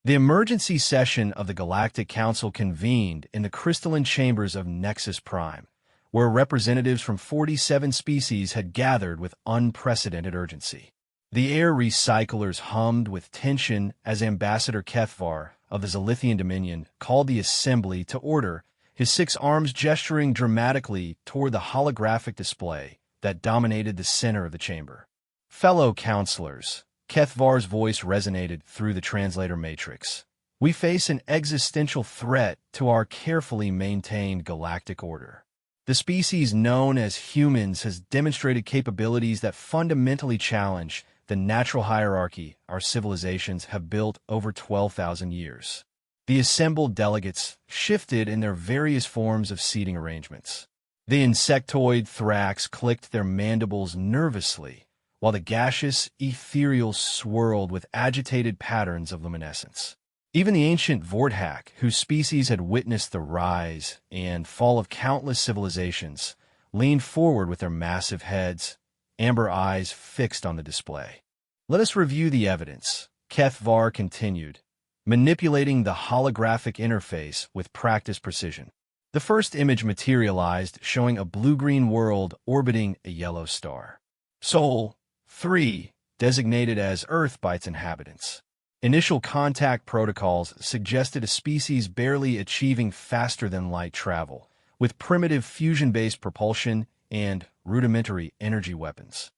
The emergency session of the Galactic Council convened in the crystalline chambers of Nexus Prime, where representatives from 47 species had gathered with unprecedented urgency. The air recyclers hummed with tension as Ambassador Kethvar of the Zalithian Dominion called the assembly to order, his 6 arms gesturing dramatically toward the holographic display that dominated the center of the chamber. Fellow counselors, Kethvar's voice resonated through the translator matrix. We face an existential threat to our carefully maintained galactic order. The species known as humans has demonstrated capabilities that fundamentally challenge the natural hierarchy our civilizations have built over 12,000 years. The assembled delegates shifted in their various forms of seating arrangements. The insectoid Thrax clicked their mandibles nervously, while the gaseous ethereal swirled with agitated patterns of luminescence. Even the ancient Vorthak, whose species had witnessed the rise and fall of countless civilizations, leaned forward with their massive heads, amber eyes fixed on the display. Let us review the evidence, Kethvar continued, manipulating the holographic interface with practiced precision. The first image materialized, showing a blue-green world orbiting a yellow star. Sol 3, designated as Earth by its inhabitants. Initial contact protocols suggested a species barely achieving faster-than-light travel, with primitive fusion-based propulsion and rudimentary energy weapons.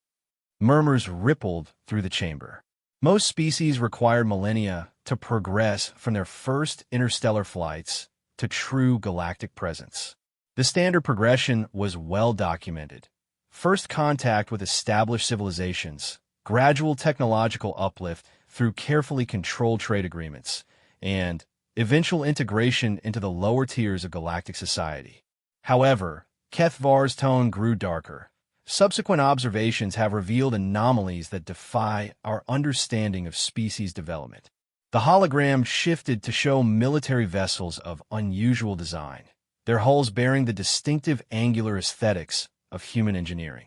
Murmurs rippled through the chamber. Most species required millennia to progress from their first interstellar flights to true galactic presence. The standard progression was well documented. First contact with established civilizations, gradual technological uplift through carefully controlled trade agreements, and eventual integration into the lower tiers of galactic society. However, Kethvar's tone grew darker. Subsequent observations have revealed anomalies that defy our understanding of species development. The hologram shifted to show military vessels of unusual design, their hulls bearing the distinctive angular aesthetics of human engineering.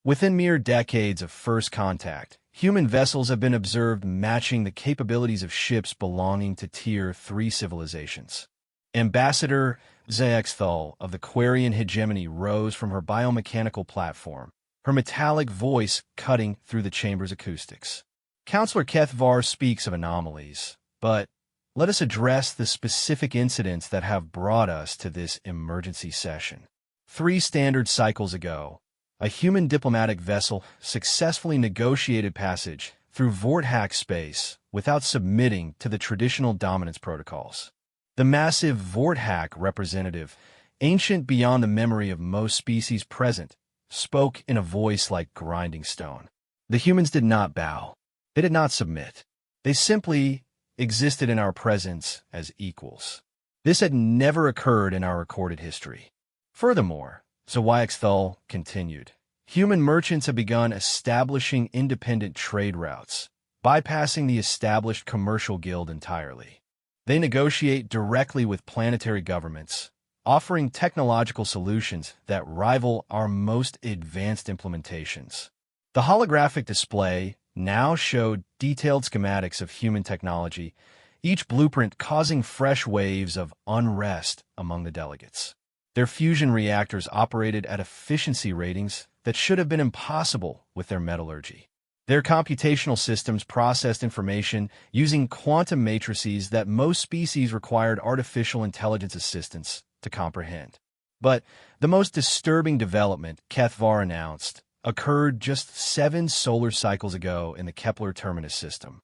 Within mere decades of first contact, human vessels have been observed matching the capabilities of ships belonging to Tier 3 civilizations. Ambassador Zaexthal of the Quarian hegemony rose from her biomechanical platform, her metallic voice cutting through the chamber's acoustics. Counselor Kethvar speaks of anomalies, but let us address the specific incidents that have brought us to this emergency session. 3 standard cycles ago, a human diplomatic vessel successfully negotiated passage through Vorthak space without submitting to the traditional dominance protocols. The massive Vorthak representative, ancient beyond the memory of most species present, spoke in a voice like grinding stone. The humans did not bow. They did not submit. They simply existed in our presence as equals. This had never occurred in our recorded history. Furthermore, Zaexthal continued, human merchants have begun establishing independent trade routes, bypassing the established commercial guild entirely. They negotiate directly with planetary governments, offering technological solutions that rival our most advanced implementations. The holographic display now showed detailed schematics of human technology, each blueprint causing fresh waves of unrest among the delegates. Their fusion reactors operated at efficiency ratings that should have been impossible with their metallurgy. Their computational systems processed information using quantum matrices that most species required artificial intelligence assistance to comprehend. But the most disturbing development, Kethvar announced, occurred just 7 solar cycles ago in the Kepler Terminus system.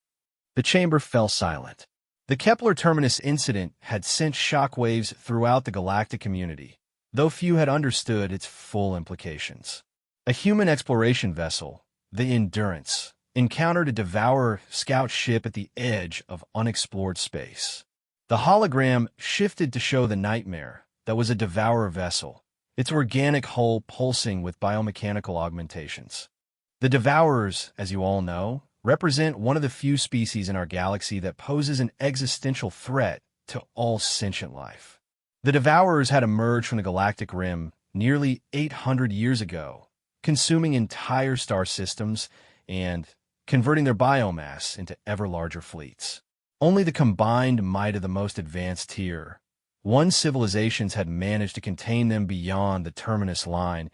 The chamber fell silent. The Kepler Terminus incident had sent shockwaves throughout the galactic community, though few had understood its full implications. A human exploration vessel, the Endurance, encountered a Devourer scout ship at the edge of unexplored space. The hologram shifted to show the Nightmare that was a Devourer vessel, its organic hull pulsing with biomechanical augmentations. The Devourers, as you all know, represent one of the few species in our galaxy that poses an existential threat to all sentient life. The Devourers had emerged from the galactic rim nearly 800 years ago, consuming entire star systems and converting their biomass into ever larger fleets. Only the combined might of the most advanced tier. One civilizations had managed to contain them beyond the terminus line,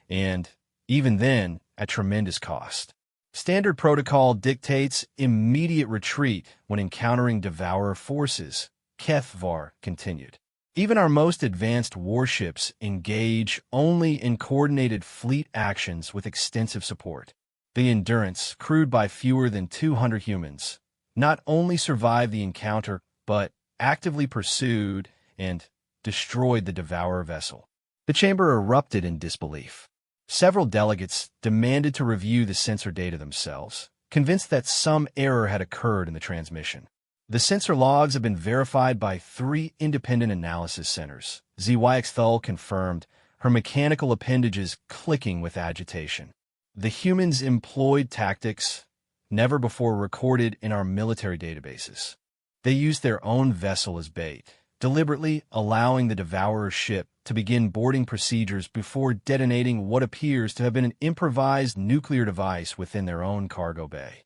and, even then, at tremendous cost. Standard protocol dictates immediate retreat when encountering Devourer forces, HFY continued. Even our most advanced warships engage only in coordinated fleet actions with extensive support. The Endurance, crewed by fewer than 200 humans, not only survived the encounter, but actively pursued and destroyed the Devourer vessel. The chamber erupted in disbelief. Several delegates demanded to review the sensor data themselves, convinced that some error had occurred in the transmission. The sensor logs have been verified by 3 independent analysis centers. HFY confirmed, her mechanical appendages clicking with agitation. The humans employed tactics never before recorded in our military databases. They used their own vessel as bait, deliberately allowing the Devourer's ship to begin boarding procedures before detonating what appears to have been an improvised nuclear device within their own cargo bay.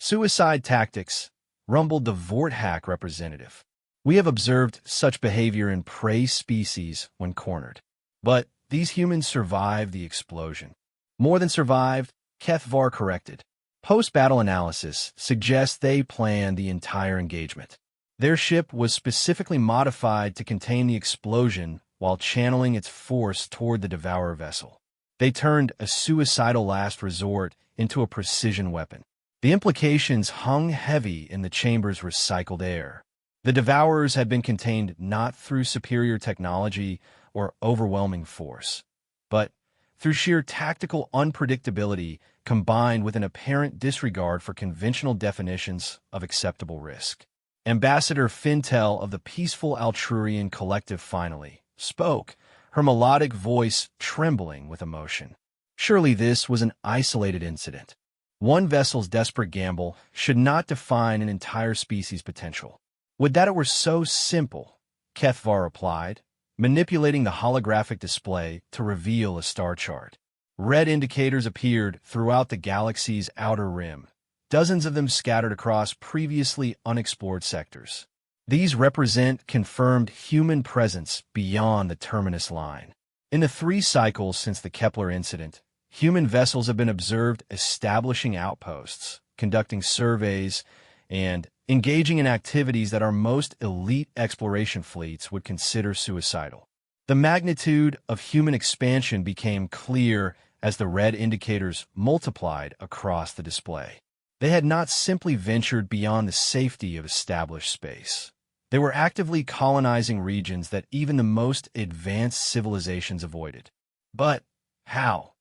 Suicide tactics, rumbled the Vorthack representative. We have observed such behavior in prey species when cornered. But these humans survived the explosion. More than survived, HFY corrected. Post-battle analysis suggests they planned the entire engagement. Their ship was specifically modified to contain the explosion while channeling its force toward the Devourer vessel. They turned a suicidal last resort into a precision weapon. The implications hung heavy in the chamber's recycled air. The Devourers had been contained not through superior technology or overwhelming force, but through sheer tactical unpredictability combined with an apparent disregard for conventional definitions of acceptable risk. Ambassador Fintel of the Peaceful Altrurian Collective finally spoke, her melodic voice trembling with emotion. Surely this was an isolated incident. One vessel's desperate gamble should not define an entire species' potential. Would that it were so simple, HFY replied, manipulating the holographic display to reveal a star chart. Red indicators appeared throughout the galaxy's outer rim, dozens of them scattered across previously unexplored sectors. These represent confirmed human presence beyond the terminus line. In the 3 cycles since the Kepler incident, human vessels have been observed establishing outposts, conducting surveys, and engaging in activities that our most elite exploration fleets would consider suicidal. The magnitude of human expansion became clear as the red indicators multiplied across the display. They had not simply ventured beyond the safety of established space. They were actively colonizing regions that even the most advanced civilizations avoided. But how?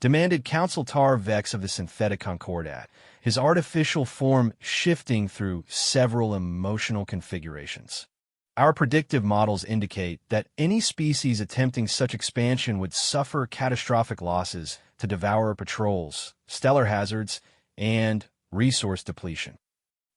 Demanded Council Tar Vex of the Synthetic Concordat, his artificial form shifting through several emotional configurations. Our predictive models indicate that any species attempting such expansion would suffer catastrophic losses to Devourer patrols, stellar hazards, and resource depletion.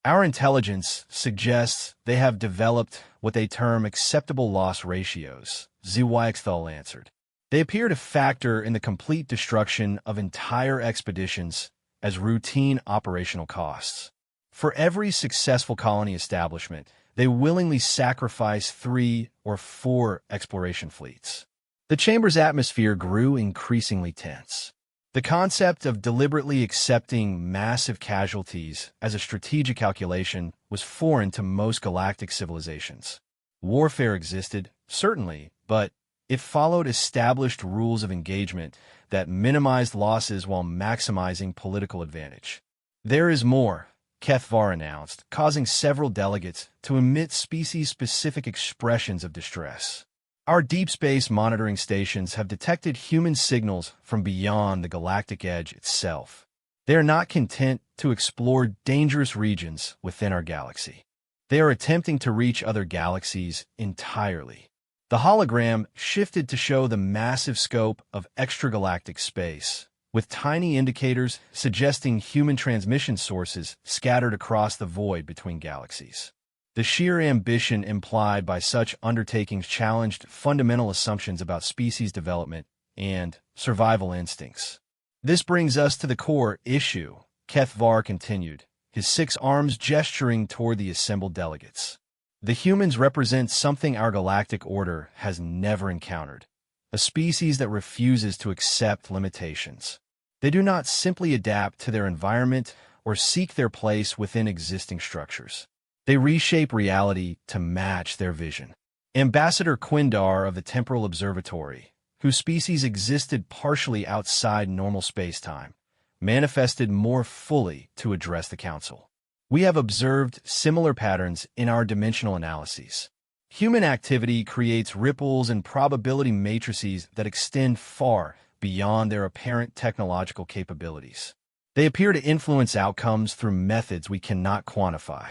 Our intelligence suggests they have developed what they term acceptable loss ratios, HFY answered. They appear to factor in the complete destruction of entire expeditions as routine operational costs. For every successful colony establishment, they willingly sacrifice 3 or 4 exploration fleets. The chamber's atmosphere grew increasingly tense. The concept of deliberately accepting massive casualties as a strategic calculation was foreign to most galactic civilizations. Warfare existed, certainly, but it followed established rules of engagement that minimized losses while maximizing political advantage. There is more, HFY announced, causing several delegates to emit species-specific expressions of distress. Our deep space monitoring stations have detected human signals from beyond the galactic edge itself. They are not content to explore dangerous regions within our galaxy. They are attempting to reach other galaxies entirely. The hologram shifted to show the massive scope of extragalactic space, with tiny indicators suggesting human transmission sources scattered across the void between galaxies. The sheer ambition implied by such undertakings challenged fundamental assumptions about species development and survival instincts. This brings us to the core issue, HFY continued, his 6 arms gesturing toward the assembled delegates. The humans represent something our galactic order has never encountered, a species that refuses to accept limitations. They do not simply adapt to their environment or seek their place within existing structures. They reshape reality to match their vision. Ambassador Quindar of the Temporal Observatory, whose species existed partially outside normal space-time, manifested more fully to address the Council. We have observed similar patterns in our dimensional analyses. Human activity creates ripples and probability matrices that extend far beyond their apparent technological capabilities. They appear to influence outcomes through methods we cannot quantify.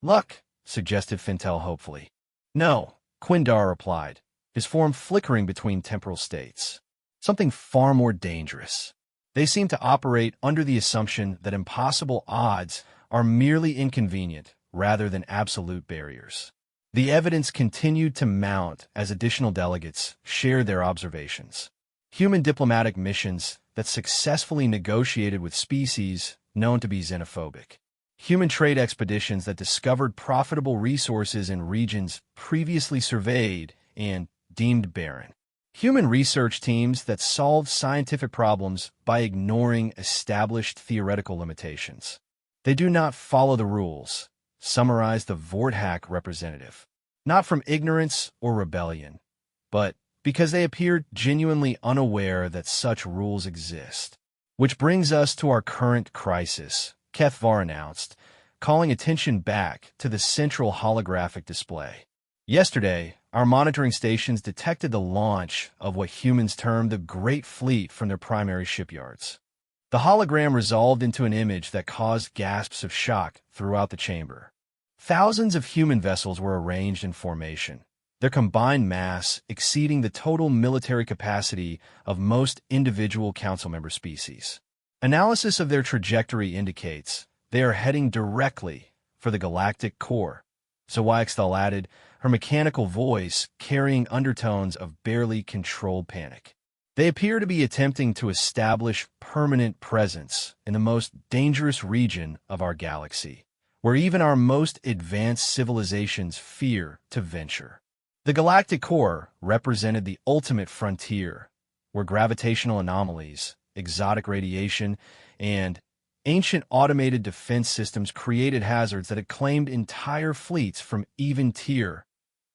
Luck, suggested Fintel hopefully. No, Quindar replied, his form flickering between temporal states. Something far more dangerous. They seem to operate under the assumption that impossible odds are merely inconvenient rather than absolute barriers. The evidence continued to mount as additional delegates shared their observations. Human diplomatic missions that successfully negotiated with species known to be xenophobic. Human trade expeditions that discovered profitable resources in regions previously surveyed and deemed barren. Human research teams that solved scientific problems by ignoring established theoretical limitations. They do not follow the rules, summarized the Vorthack representative. Not from ignorance or rebellion, but because they appear genuinely unaware that such rules exist. Which brings us to our current crisis, Kethvar announced, calling attention back to the central holographic display. Yesterday, our monitoring stations detected the launch of what humans term the Great Fleet from their primary shipyards. The hologram resolved into an image that caused gasps of shock throughout the chamber. Thousands of human vessels were arranged in formation, their combined mass exceeding the total military capacity of most individual council member species. Analysis of their trajectory indicates they are heading directly for the galactic core, Sawaixthal added, her mechanical voice carrying undertones of barely controlled panic. They appear to be attempting to establish permanent presence in the most dangerous region of our galaxy, where even our most advanced civilizations fear to venture. The galactic core represented the ultimate frontier, where gravitational anomalies, exotic radiation, and ancient automated defense systems created hazards that had claimed entire fleets from even Tier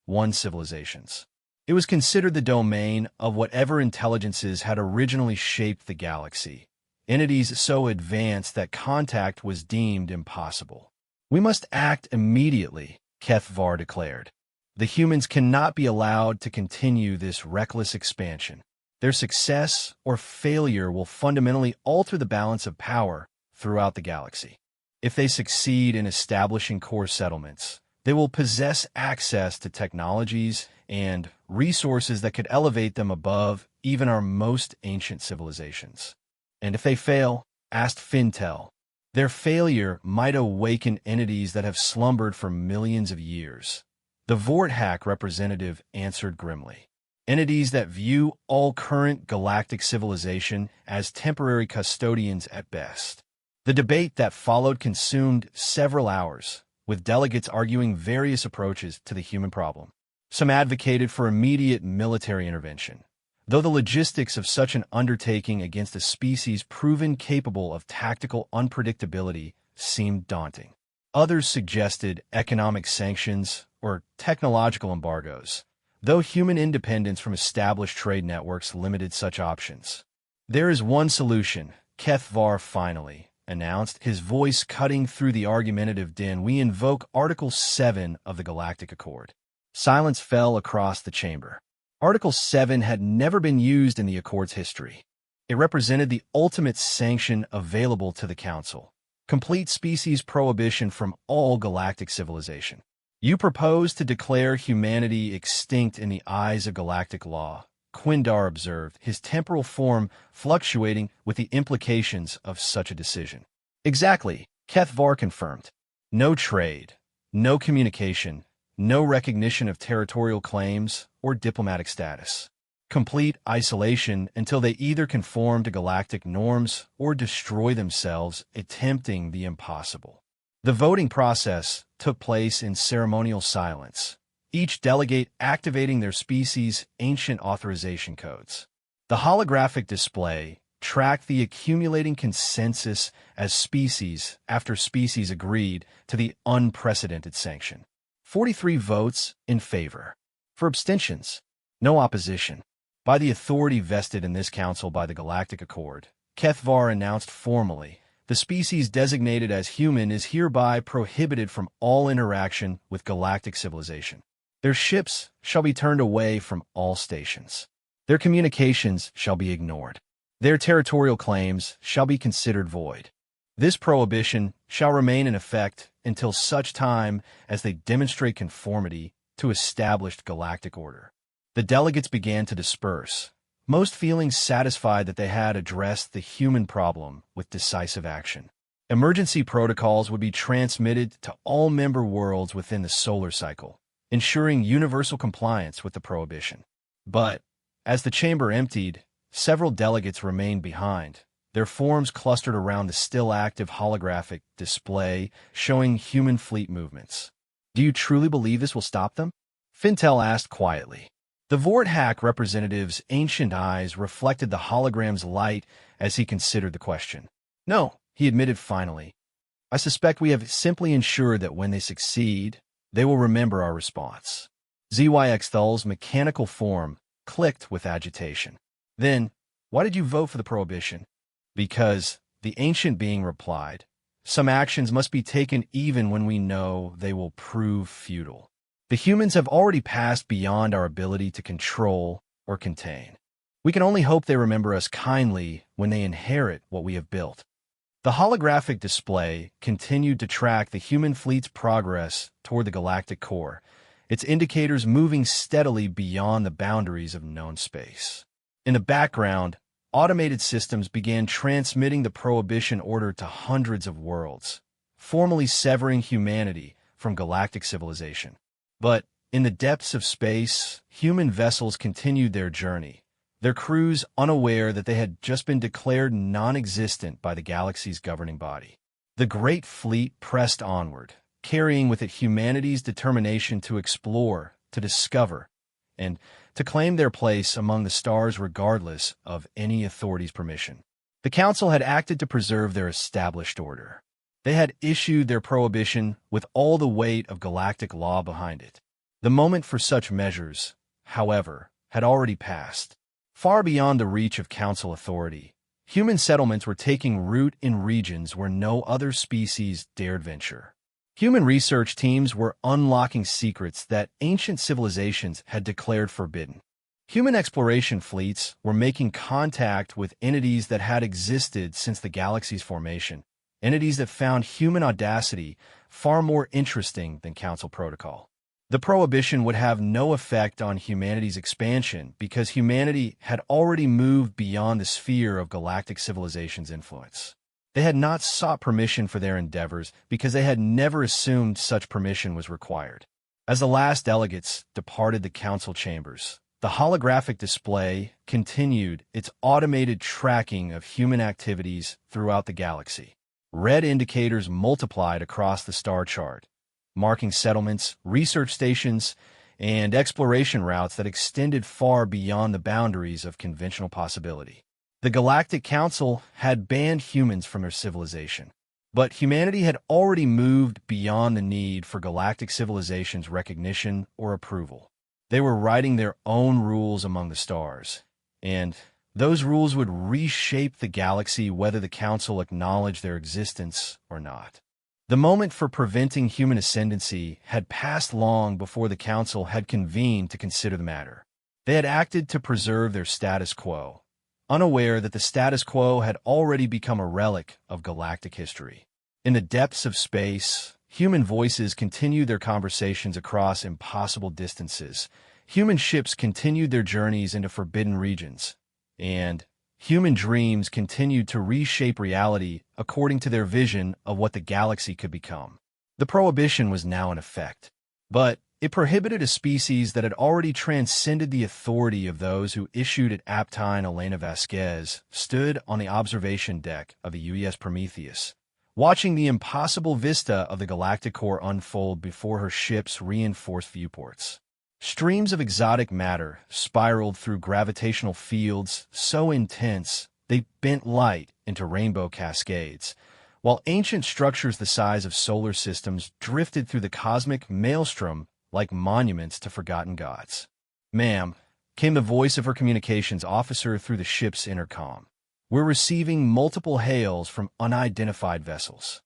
1 civilizations. It was considered the domain of whatever intelligences had originally shaped the galaxy, entities so advanced that contact was deemed impossible. We must act immediately, Kethvar declared. The humans cannot be allowed to continue this reckless expansion. Their success or failure will fundamentally alter the balance of power throughout the galaxy. If they succeed in establishing core settlements, they will possess access to technologies and resources that could elevate them above even our most ancient civilizations. And if they fail, asked Fintel, their failure might awaken entities that have slumbered for millions of years. The Vorthack representative answered grimly. Entities that view all current galactic civilization as temporary custodians at best. The debate that followed consumed several hours, with delegates arguing various approaches to the human problem. Some advocated for immediate military intervention, though the logistics of such an undertaking against a species proven capable of tactical unpredictability seemed daunting. Others suggested economic sanctions or technological embargoes, though human independence from established trade networks limited such options. There is one solution, Kethvar finally announced, his voice cutting through the argumentative din. We invoke Article 7 of the Galactic Accord. Silence fell across the chamber. Article 7 had never been used in the Accord's history. It represented the ultimate sanction available to the Council. Complete species prohibition from all galactic civilization. You propose to declare humanity extinct in the eyes of galactic law, Quindar observed, his temporal form fluctuating with the implications of such a decision. Exactly, Kethvar confirmed. No trade, no communication, no recognition of territorial claims or diplomatic status. Complete isolation until they either conform to galactic norms or destroy themselves, attempting the impossible. The voting process took place in ceremonial silence, each delegate activating their species' ancient authorization codes. The holographic display tracked the accumulating consensus as species after species agreed to the unprecedented sanction. 43 votes in favor. For abstentions, no opposition. By the authority vested in this council by the Galactic Accord, Kethvar announced formally, the species designated as human is hereby prohibited from all interaction with galactic civilization. Their ships shall be turned away from all stations. Their communications shall be ignored. Their territorial claims shall be considered void. This prohibition shall remain in effect until such time as they demonstrate conformity to established galactic order. The delegates began to disperse, most feeling satisfied that they had addressed the human problem with decisive action. Emergency protocols would be transmitted to all member worlds within the solar cycle, ensuring universal compliance with the prohibition. But, as the chamber emptied, several delegates remained behind, their forms clustered around the still active holographic display showing human fleet movements. Do you truly believe this will stop them? Fintel asked quietly. The Vorthack representative's ancient eyes reflected the hologram's light as he considered the question. No, he admitted finally. I suspect we have simply ensured that when they succeed, they will remember our response. ZYX Thul's mechanical form clicked with agitation. Then, why did you vote for the prohibition? Because, the ancient being replied, some actions must be taken even when we know they will prove futile. The humans have already passed beyond our ability to control or contain. We can only hope they remember us kindly when they inherit what we have built. The holographic display continued to track the human fleet's progress toward the galactic core, its indicators moving steadily beyond the boundaries of known space. In the background, automated systems began transmitting the prohibition order to hundreds of worlds, formally severing humanity from galactic civilization. But, in the depths of space, human vessels continued their journey, their crews unaware that they had just been declared non-existent by the galaxy's governing body. The Great Fleet pressed onward, carrying with it humanity's determination to explore, to discover, and to claim their place among the stars regardless of any authority's permission. The Council had acted to preserve their established order. They had issued their prohibition with all the weight of galactic law behind it. The moment for such measures, however, had already passed. Far beyond the reach of Council authority, human settlements were taking root in regions where no other species dared venture. Human research teams were unlocking secrets that ancient civilizations had declared forbidden. Human exploration fleets were making contact with entities that had existed since the galaxy's formation, entities that found human audacity far more interesting than Council protocol. The prohibition would have no effect on humanity's expansion because humanity had already moved beyond the sphere of galactic civilization's influence. They had not sought permission for their endeavors because they had never assumed such permission was required. As the last delegates departed the council chambers, the holographic display continued its automated tracking of human activities throughout the galaxy. Red indicators multiplied across the star chart, marking settlements, research stations, and exploration routes that extended far beyond the boundaries of conventional possibility. The Galactic Council had banned humans from their civilization, but humanity had already moved beyond the need for galactic civilization's recognition or approval. They were writing their own rules among the stars, and those rules would reshape the galaxy whether the Council acknowledged their existence or not. The moment for preventing human ascendancy had passed long before the Council had convened to consider the matter. They had acted to preserve their status quo, unaware that the status quo had already become a relic of galactic history. In the depths of space, human voices continued their conversations across impossible distances. Human ships continued their journeys into forbidden regions, and human dreams continued to reshape reality according to their vision of what the galaxy could become. The prohibition was now in effect, but it prohibited a species that had already transcended the authority of those who issued it. Aptine Elena Vasquez stood on the observation deck of the UES Prometheus, watching the impossible vista of the galactic core unfold before her ship's reinforced viewports. Streams of exotic matter spiraled through gravitational fields so intense they bent light into rainbow cascades, while ancient structures the size of solar systems drifted through the cosmic maelstrom like monuments to forgotten gods. "Ma'am," came the voice of her communications officer through the ship's intercom. "We're receiving multiple hails from unidentified vessels.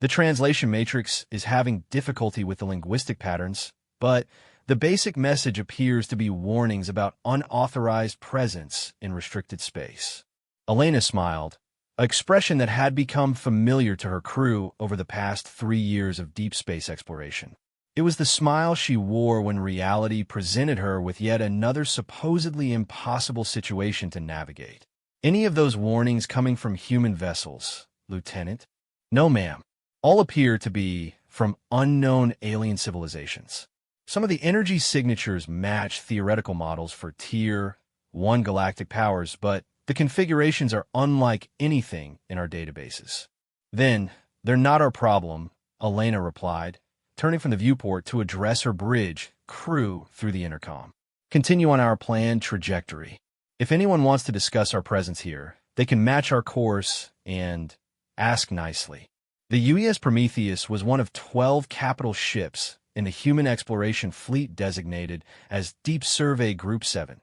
The translation matrix is having difficulty with the linguistic patterns, but the basic message appears to be warnings about unauthorized presence in restricted space." Elena smiled, an expression that had become familiar to her crew over the past 3 years of deep space exploration. It was the smile she wore when reality presented her with yet another supposedly impossible situation to navigate. "Any of those warnings coming from human vessels, Lieutenant?" "No, ma'am. All appear to be from unknown alien civilizations. Some of the energy signatures match theoretical models for Tier 1 galactic powers, but the configurations are unlike anything in our databases." "Then, they're not our problem," Elena replied, turning from the viewport to address her bridge crew through the intercom. "Continue on our planned trajectory. If anyone wants to discuss our presence here, they can match our course and ask nicely." The UES Prometheus was one of 12 capital ships in the human exploration fleet designated as Deep Survey Group 7,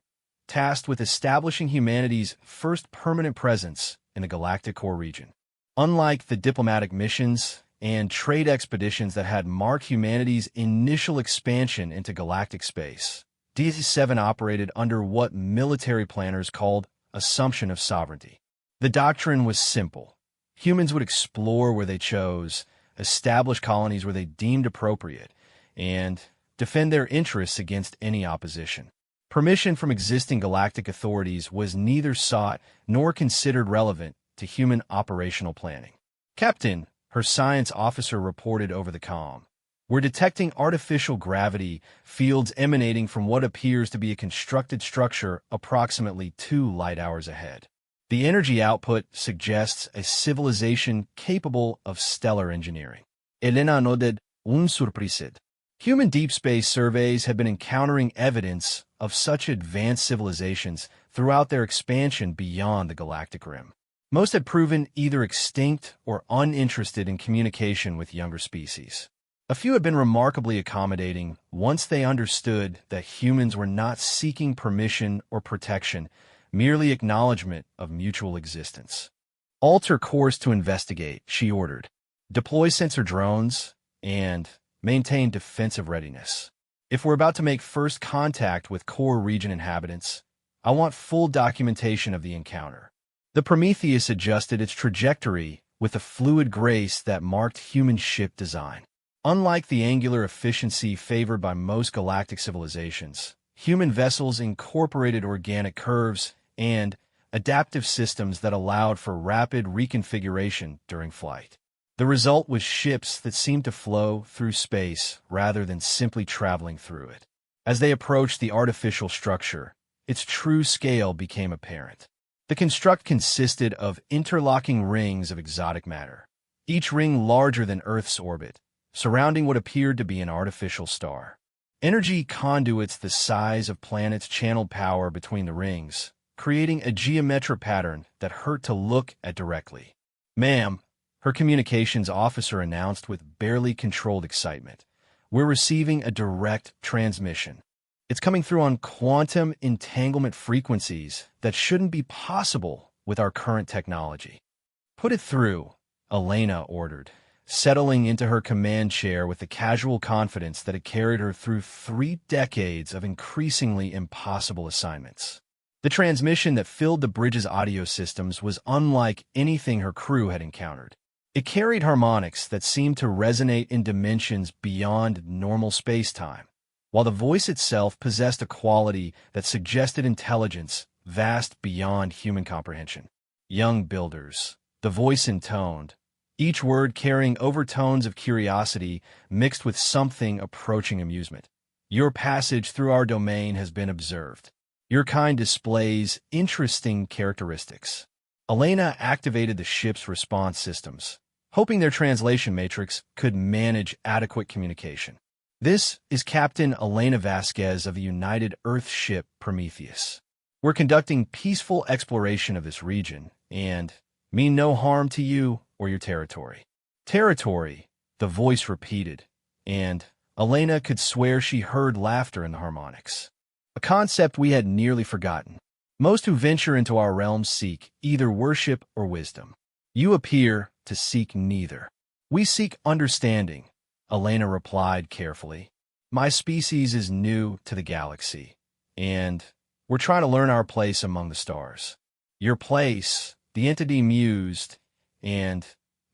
tasked with establishing humanity's first permanent presence in the galactic core region. Unlike the diplomatic missions and trade expeditions that had marked humanity's initial expansion into galactic space, DC-7 operated under what military planners called assumption of sovereignty. The doctrine was simple. Humans would explore where they chose, establish colonies where they deemed appropriate, and defend their interests against any opposition. Permission from existing galactic authorities was neither sought nor considered relevant to human operational planning. "Captain," her science officer reported over the comm, "we're detecting artificial gravity fields emanating from what appears to be a constructed structure approximately 2 light hours ahead. The energy output suggests a civilization capable of stellar engineering." Elena nodded, unsurprised. Human deep space surveys had been encountering evidence of such advanced civilizations throughout their expansion beyond the galactic rim. Most had proven either extinct or uninterested in communication with younger species. A few had been remarkably accommodating once they understood that humans were not seeking permission or protection, merely acknowledgement of mutual existence. "Alter course to investigate," she ordered. "Deploy sensor drones and maintain defensive readiness. If we're about to make first contact with core region inhabitants, I want full documentation of the encounter." The Prometheus adjusted its trajectory with the fluid grace that marked human ship design. Unlike the angular efficiency favored by most galactic civilizations, human vessels incorporated organic curves and adaptive systems that allowed for rapid reconfiguration during flight. The result was ships that seemed to flow through space rather than simply traveling through it. As they approached the artificial structure, its true scale became apparent. The construct consisted of interlocking rings of exotic matter, each ring larger than Earth's orbit, surrounding what appeared to be an artificial star. Energy conduits the size of planets channeled power between the rings, creating a geometric pattern that hurt to look at directly. "Ma'am," her communications officer announced with barely controlled excitement, "we're receiving a direct transmission. It's coming through on quantum entanglement frequencies that shouldn't be possible with our current technology." "Put it through," Elena ordered, settling into her command chair with the casual confidence that had carried her through 3 decades of increasingly impossible assignments. The transmission that filled the bridge's audio systems was unlike anything her crew had encountered. It carried harmonics that seemed to resonate in dimensions beyond normal space-time, while the voice itself possessed a quality that suggested intelligence vast beyond human comprehension. "Young builders," the voice intoned, each word carrying overtones of curiosity mixed with something approaching amusement. "Your passage through our domain has been observed. Your kind displays interesting characteristics." Elena activated the ship's response systems, hoping their translation matrix could manage adequate communication. This is Captain Elena Vasquez of the United Earth ship Prometheus. We're conducting peaceful exploration of this region and mean no harm to you or your territory. Territory, the voice repeated, and Elena could swear she heard laughter in the harmonics. A concept we had nearly forgotten. Most who venture into our realm seek either worship or wisdom. You appear to seek neither. We seek understanding, Elena replied carefully. My species is new to the galaxy, and we're trying to learn our place among the stars. Your place, the entity mused, and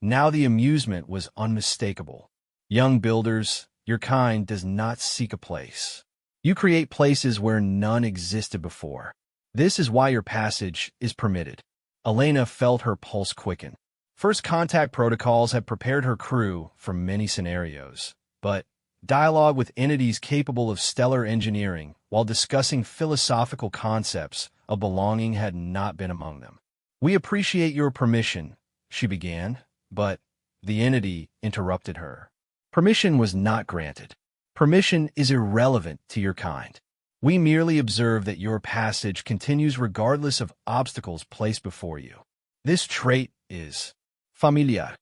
now the amusement was unmistakable. Young builders, your kind does not seek a place. You create places where none existed before. This is why your passage is permitted. Elena felt her pulse quicken. First contact protocols had prepared her crew for many scenarios, but dialogue with entities capable of stellar engineering while discussing philosophical concepts of belonging had not been among them. We appreciate your permission, she began, but the entity interrupted her. Permission was not granted. Permission is irrelevant to your kind. We merely observe that your passage continues regardless of obstacles placed before you. This trait is familiar.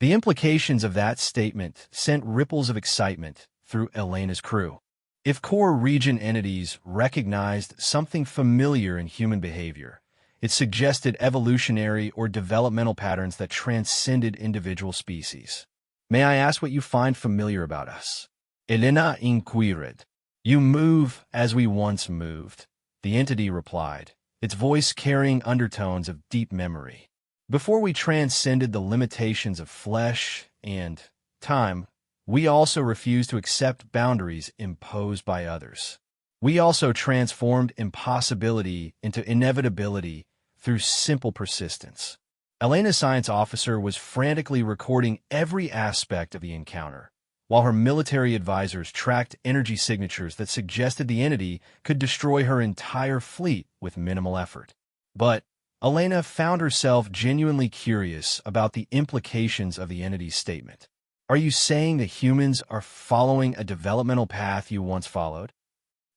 The implications of that statement sent ripples of excitement through Elena's crew. If core region entities recognized something familiar in human behavior, it suggested evolutionary or developmental patterns that transcended individual species. May I ask what you find familiar about us? Elena inquired. You move as we once moved, the entity replied, its voice carrying undertones of deep memory. Before we transcended the limitations of flesh and time, we also refused to accept boundaries imposed by others. We also transformed impossibility into inevitability through simple persistence. Elena's science officer was frantically recording every aspect of the encounter, while her military advisors tracked energy signatures that suggested the entity could destroy her entire fleet with minimal effort. But Elena found herself genuinely curious about the implications of the entity's statement. Are you saying that humans are following a developmental path you once followed?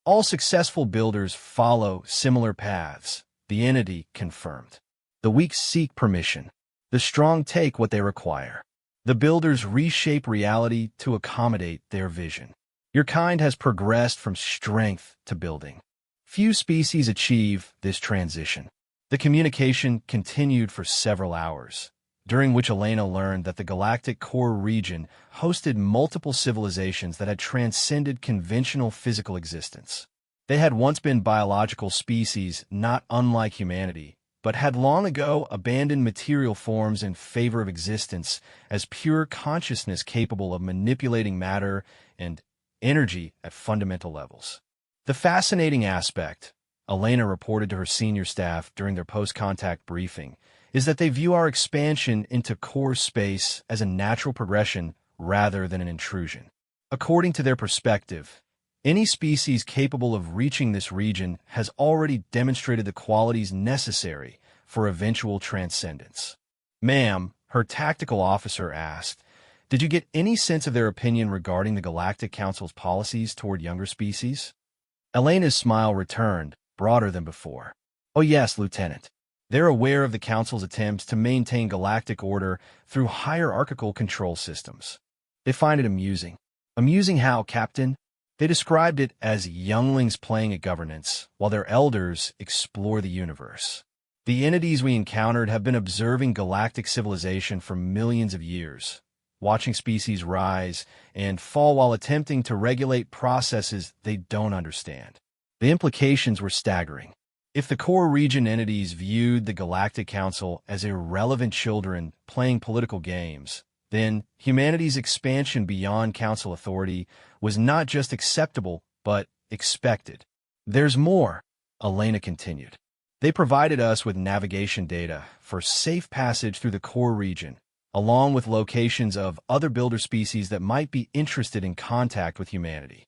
All successful builders follow similar paths, the entity confirmed. The weak seek permission. The strong take what they require. The builders reshape reality to accommodate their vision. Your kind has progressed from strength to building. Few species achieve this transition. The communication continued for several hours, during which Elena learned that the Galactic core region hosted multiple civilizations that had transcended conventional physical existence. They had once been biological species not unlike humanity, but had long ago abandoned material forms in favor of existence as pure consciousness capable of manipulating matter and energy at fundamental levels. The fascinating aspect, Elena reported to her senior staff during their post-contact briefing, is that they view our expansion into core space as a natural progression rather than an intrusion. According to their perspective, any species capable of reaching this region has already demonstrated the qualities necessary for eventual transcendence. Ma'am, her tactical officer asked, did you get any sense of their opinion regarding the Galactic Council's policies toward younger species? Elena's smile returned, broader than before. Oh yes, Lieutenant. They're aware of the Council's attempts to maintain galactic order through hierarchical control systems. They find it amusing. Amusing how, Captain? They described it as younglings playing at governance, while their elders explore the universe. The entities we encountered have been observing galactic civilization for millions of years, watching species rise and fall while attempting to regulate processes they don't understand. The implications were staggering. If the core region entities viewed the Galactic Council as irrelevant children playing political games, then humanity's expansion beyond Council authority was not just acceptable, but expected. There's more, Elena continued. They provided us with navigation data for safe passage through the core region, along with locations of other builder species that might be interested in contact with humanity.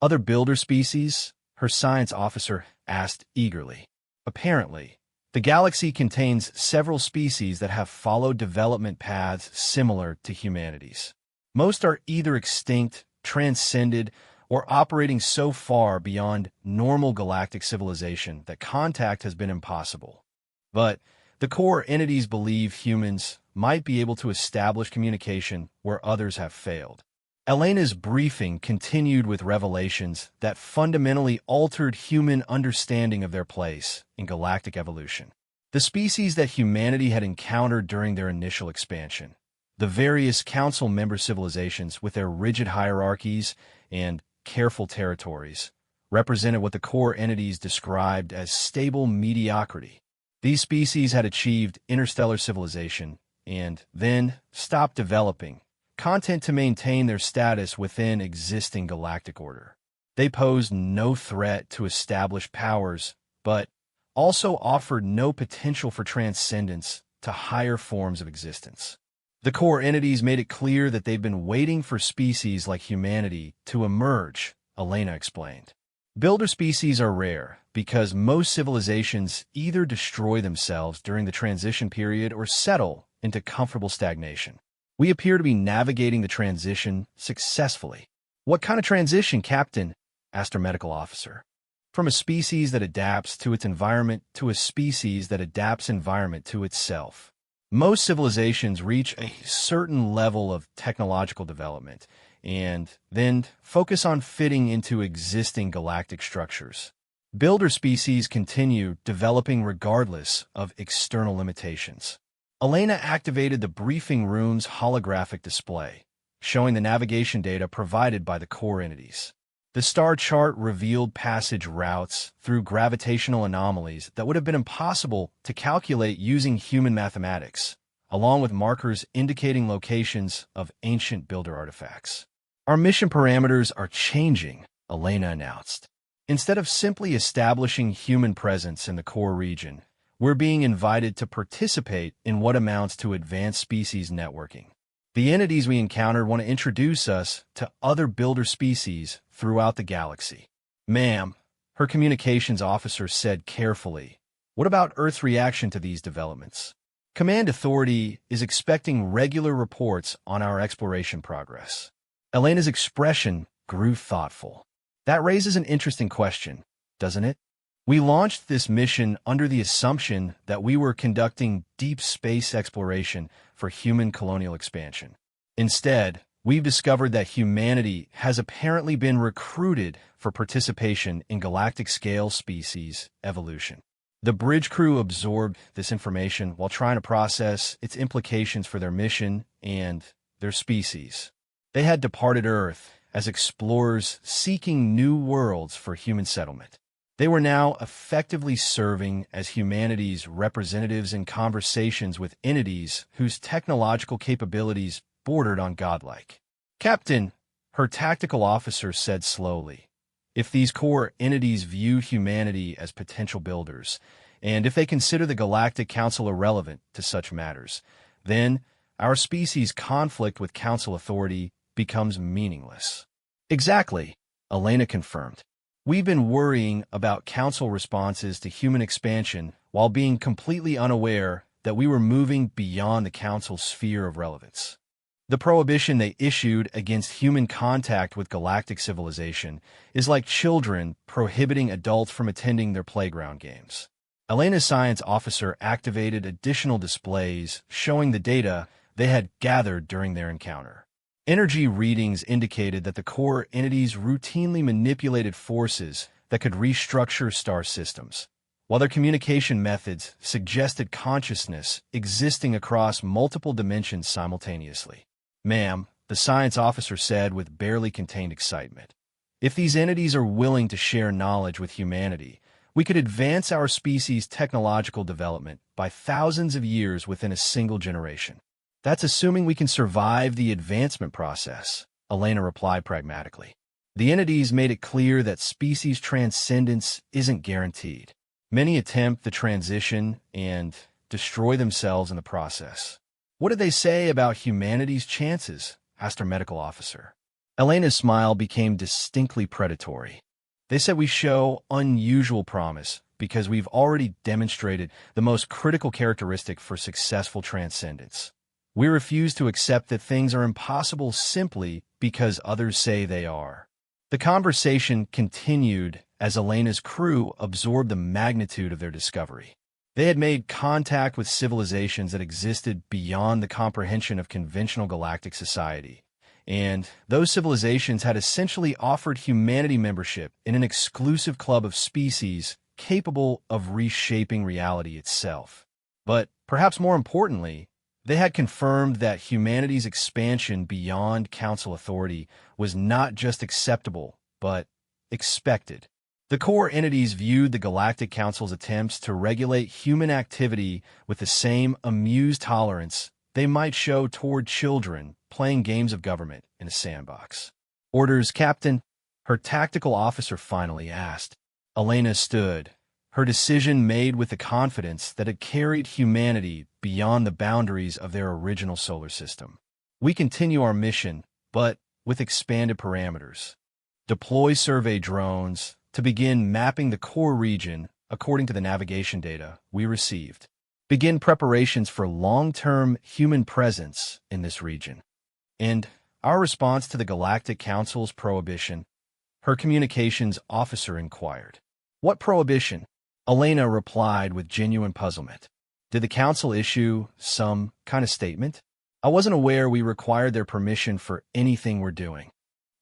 Other builder species? Her science officer asked eagerly. Apparently, The galaxy contains several species that have followed development paths similar to humanity's. Most are either extinct, transcended, or operating so far beyond normal galactic civilization that contact has been impossible. But the core entities believe humans might be able to establish communication where others have failed. Elena's briefing continued with revelations that fundamentally altered human understanding of their place in galactic evolution. The species that humanity had encountered during their initial expansion, the various council member civilizations with their rigid hierarchies and careful territories, represented what the core entities described as stable mediocrity. These species had achieved interstellar civilization and then stopped developing, content to maintain their status within existing galactic order. They posed no threat to established powers, but also offered no potential for transcendence to higher forms of existence. The core entities made it clear that they've been waiting for species like humanity to emerge, Elena explained. Builder species are rare because most civilizations either destroy themselves during the transition period or settle into comfortable stagnation. We appear to be navigating the transition successfully. What kind of transition, Captain? Asked our medical officer. From a species that adapts to its environment to a species that adapts environment to itself. Most civilizations reach a certain level of technological development and then focus on fitting into existing galactic structures. Builder species continue developing regardless of external limitations. Elena activated the briefing room's holographic display, showing the navigation data provided by the core entities. The star chart revealed passage routes through gravitational anomalies that would have been impossible to calculate using human mathematics, along with markers indicating locations of ancient builder artifacts. Our mission parameters are changing, Elena announced. Instead of simply establishing human presence in the core region, we're being invited to participate in what amounts to advanced species networking. The entities we encountered want to introduce us to other builder species throughout the galaxy. Ma'am, her communications officer said carefully, what about Earth's reaction to these developments? Command Authority is expecting regular reports on our exploration progress. Elena's expression grew thoughtful. That raises an interesting question, doesn't it? We launched this mission under the assumption that we were conducting deep space exploration for human colonial expansion. Instead, we've discovered that humanity has apparently been recruited for participation in galactic-scale species evolution. The bridge crew absorbed this information while trying to process its implications for their mission and their species. They had departed Earth as explorers seeking new worlds for human settlement. They were now effectively serving as humanity's representatives in conversations with entities whose technological capabilities bordered on godlike. Captain, her tactical officer said slowly, if these core entities view humanity as potential builders, and if they consider the Galactic Council irrelevant to such matters, then our species' conflict with Council authority becomes meaningless. Exactly, Elena confirmed. We've been worrying about Council responses to human expansion while being completely unaware that we were moving beyond the Council's sphere of relevance. The prohibition they issued against human contact with galactic civilization is like children prohibiting adults from attending their playground games. Elena's science officer activated additional displays showing the data they had gathered during their encounter. Energy readings indicated that the core entities routinely manipulated forces that could restructure star systems, while their communication methods suggested consciousness existing across multiple dimensions simultaneously. Ma'am, the science officer said with barely contained excitement, if these entities are willing to share knowledge with humanity, we could advance our species' technological development by thousands of years within a single generation. That's assuming we can survive the advancement process, Elena replied pragmatically. The entities made it clear that species transcendence isn't guaranteed. Many attempt the transition and destroy themselves in the process. What did they say about humanity's chances? Asked our medical officer. Elena's smile became distinctly predatory. They said we show unusual promise because we've already demonstrated the most critical characteristic for successful transcendence. We refuse to accept that things are impossible simply because others say they are. The conversation continued as Elena's crew absorbed the magnitude of their discovery. They had made contact with civilizations that existed beyond the comprehension of conventional galactic society, and those civilizations had essentially offered humanity membership in an exclusive club of species capable of reshaping reality itself. But perhaps more importantly, they had confirmed that humanity's expansion beyond Council authority was not just acceptable, but expected. The core entities viewed the Galactic Council's attempts to regulate human activity with the same amused tolerance they might show toward children playing games of government in a sandbox. "Orders, Captain?" her tactical officer finally asked. Elena stood, her decision made with the confidence that it carried humanity beyond the boundaries of their original solar system. "We continue our mission, but with expanded parameters. Deploy survey drones to begin mapping the core region according to the navigation data we received. Begin preparations for long-term human presence in this region." And our response to the Galactic Council's prohibition, her communications officer inquired. "What prohibition?" Elena replied with genuine puzzlement. "Did the Council issue some kind of statement? I wasn't aware we required their permission for anything we're doing."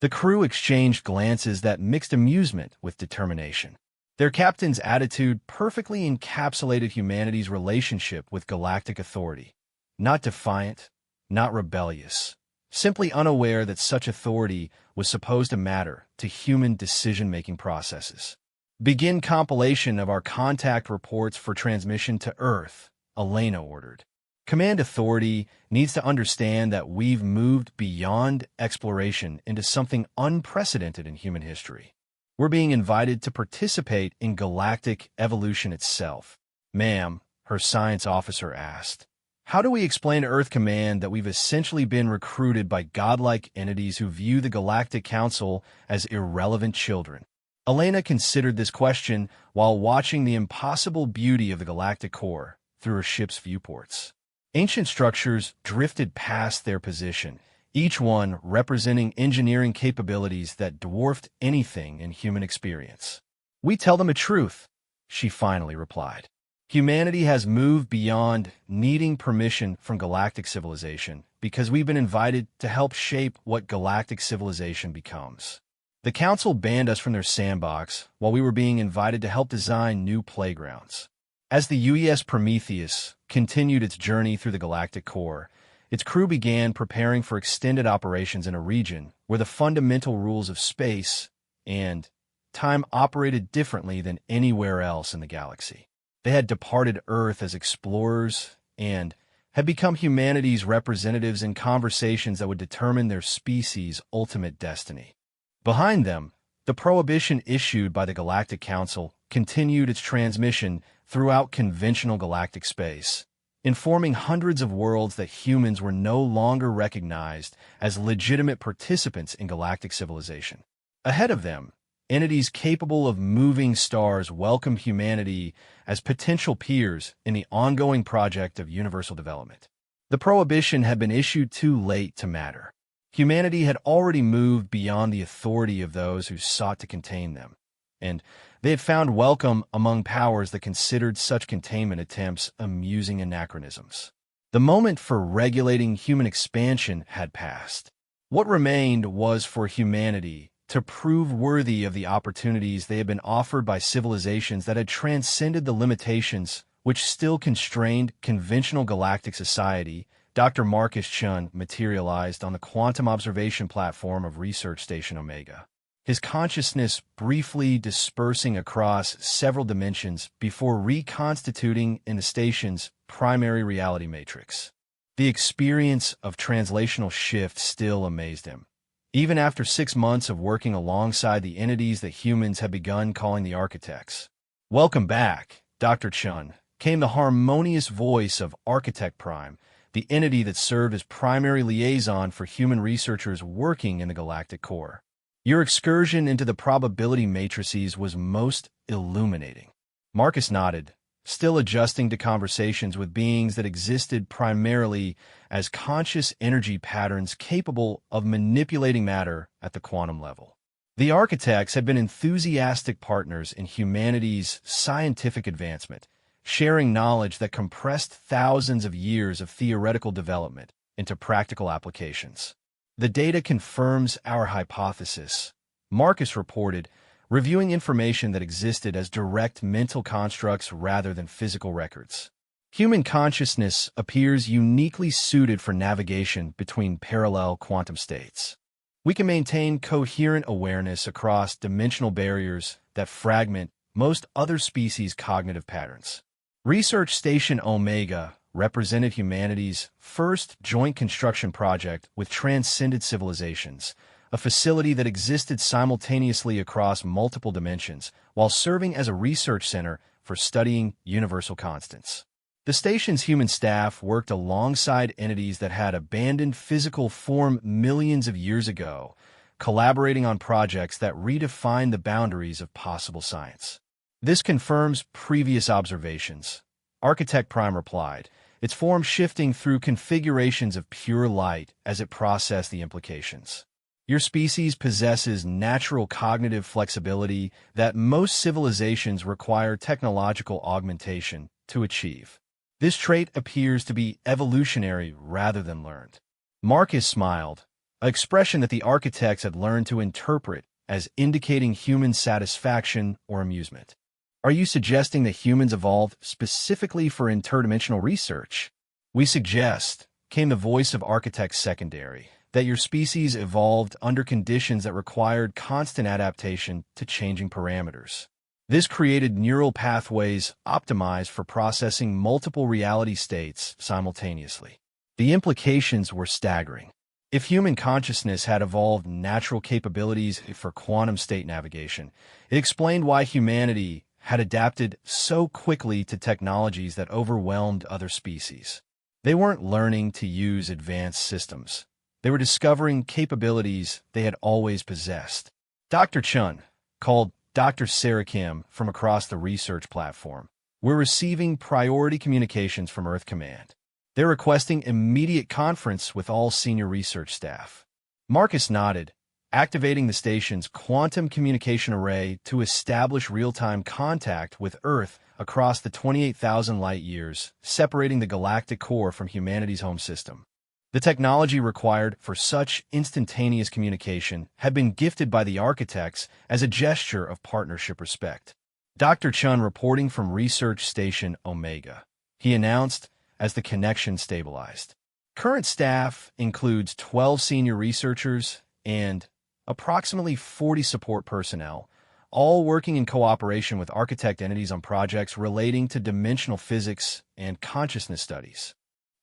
The crew exchanged glances that mixed amusement with determination. Their captain's attitude perfectly encapsulated humanity's relationship with galactic authority. Not defiant, not rebellious, simply unaware that such authority was supposed to matter to human decision-making processes. "Begin compilation of our contact reports for transmission to Earth," Elena ordered. "Command authority needs to understand that we've moved beyond exploration into something unprecedented in human history. We're being invited to participate in galactic evolution itself." "Ma'am," her science officer asked, "how do we explain to Earth Command that we've essentially been recruited by godlike entities who view the Galactic Council as irrelevant children?" Elena considered this question while watching the impossible beauty of the galactic core through her ship's viewports. Ancient structures drifted past their position, each one representing engineering capabilities that dwarfed anything in human experience. "We tell them the truth," she finally replied. "Humanity has moved beyond needing permission from galactic civilization because we've been invited to help shape what galactic civilization becomes. The Council banned us from their sandbox while we were being invited to help design new playgrounds." As the UES Prometheus continued its journey through the galactic core, its crew began preparing for extended operations in a region where the fundamental rules of space and time operated differently than anywhere else in the galaxy. They had departed Earth as explorers and had become humanity's representatives in conversations that would determine their species' ultimate destiny. Behind them, the prohibition issued by the Galactic Council continued its transmission throughout conventional galactic space, informing hundreds of worlds that humans were no longer recognized as legitimate participants in galactic civilization. Ahead of them, entities capable of moving stars welcomed humanity as potential peers in the ongoing project of universal development. The prohibition had been issued too late to matter. Humanity had already moved beyond the authority of those who sought to contain them, and they had found welcome among powers that considered such containment attempts amusing anachronisms. The moment for regulating human expansion had passed. What remained was for humanity to prove worthy of the opportunities they had been offered by civilizations that had transcended the limitations which still constrained conventional galactic society. Dr. Marcus Chun materialized on the quantum observation platform of Research Station Omega, his consciousness briefly dispersing across several dimensions before reconstituting in the station's primary reality matrix. The experience of translational shift still amazed him. Even after 6 months of working alongside the entities that humans had begun calling the architects. "Welcome back, Dr. Chun," came the harmonious voice of Architect Prime, the entity that served as primary liaison for human researchers working in the galactic core. "Your excursion into the probability matrices was most illuminating." Marcus nodded, still adjusting to conversations with beings that existed primarily as conscious energy patterns capable of manipulating matter at the quantum level. The architects had been enthusiastic partners in humanity's scientific advancement, sharing knowledge that compressed thousands of years of theoretical development into practical applications. "The data confirms our hypothesis," Marcus reported, reviewing information that existed as direct mental constructs rather than physical records. "Human consciousness appears uniquely suited for navigation between parallel quantum states. We can maintain coherent awareness across dimensional barriers that fragment most other species' cognitive patterns." Research Station Omega represented humanity's first joint construction project with transcended civilizations, a facility that existed simultaneously across multiple dimensions while serving as a research center for studying universal constants. The station's human staff worked alongside entities that had abandoned physical form millions of years ago, collaborating on projects that redefined the boundaries of possible science. "This confirms previous observations," Architect Prime replied, its form shifting through configurations of pure light as it processed the implications. "Your species possesses natural cognitive flexibility that most civilizations require technological augmentation to achieve. This trait appears to be evolutionary rather than learned." Marcus smiled, an expression that the architects had learned to interpret as indicating human satisfaction or amusement. "Are you suggesting that humans evolved specifically for interdimensional research?" "We suggest," came the voice of Architect Secondary, "that your species evolved under conditions that required constant adaptation to changing parameters. This created neural pathways optimized for processing multiple reality states simultaneously." The implications were staggering. If human consciousness had evolved natural capabilities for quantum state navigation, it explained why humanity had adapted so quickly to technologies that overwhelmed other species. They weren't learning to use advanced systems. They were discovering capabilities they had always possessed. Dr. Chun called Dr. Sarah Kim from across the research platform. "We're receiving priority communications from Earth Command. They're requesting immediate conference with all senior research staff." Marcus nodded, activating the station's quantum communication array to establish real-time contact with Earth across the 28,000 light-years, separating the galactic core from humanity's home system. The technology required for such instantaneous communication had been gifted by the architects as a gesture of partnership respect. Dr. Chun reporting from Research Station Omega. He announced as the connection stabilized. "Current staff includes 12 senior researchers and approximately 40 support personnel, all working in cooperation with architect entities on projects relating to dimensional physics and consciousness studies."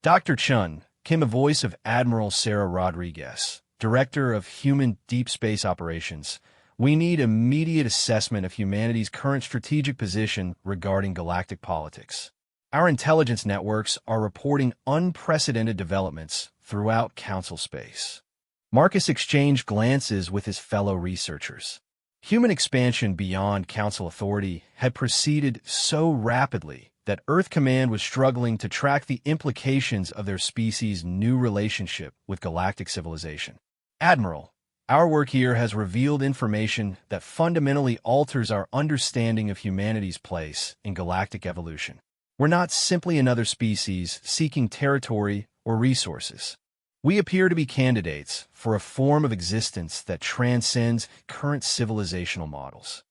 Dr. Chun came a voice of Admiral Sarah Rodriguez, Director of Human Deep Space Operations. "We need immediate assessment of humanity's current strategic position regarding galactic politics. Our intelligence networks are reporting unprecedented developments throughout Council space." Marcus exchanged glances with his fellow researchers. Human expansion beyond Council authority had proceeded so rapidly that Earth Command was struggling to track the implications of their species' new relationship with galactic civilization. "Admiral, our work here has revealed information that fundamentally alters our understanding of humanity's place in galactic evolution. We're not simply another species seeking territory or resources. We appear to be candidates for a form of existence that transcends current civilizational models."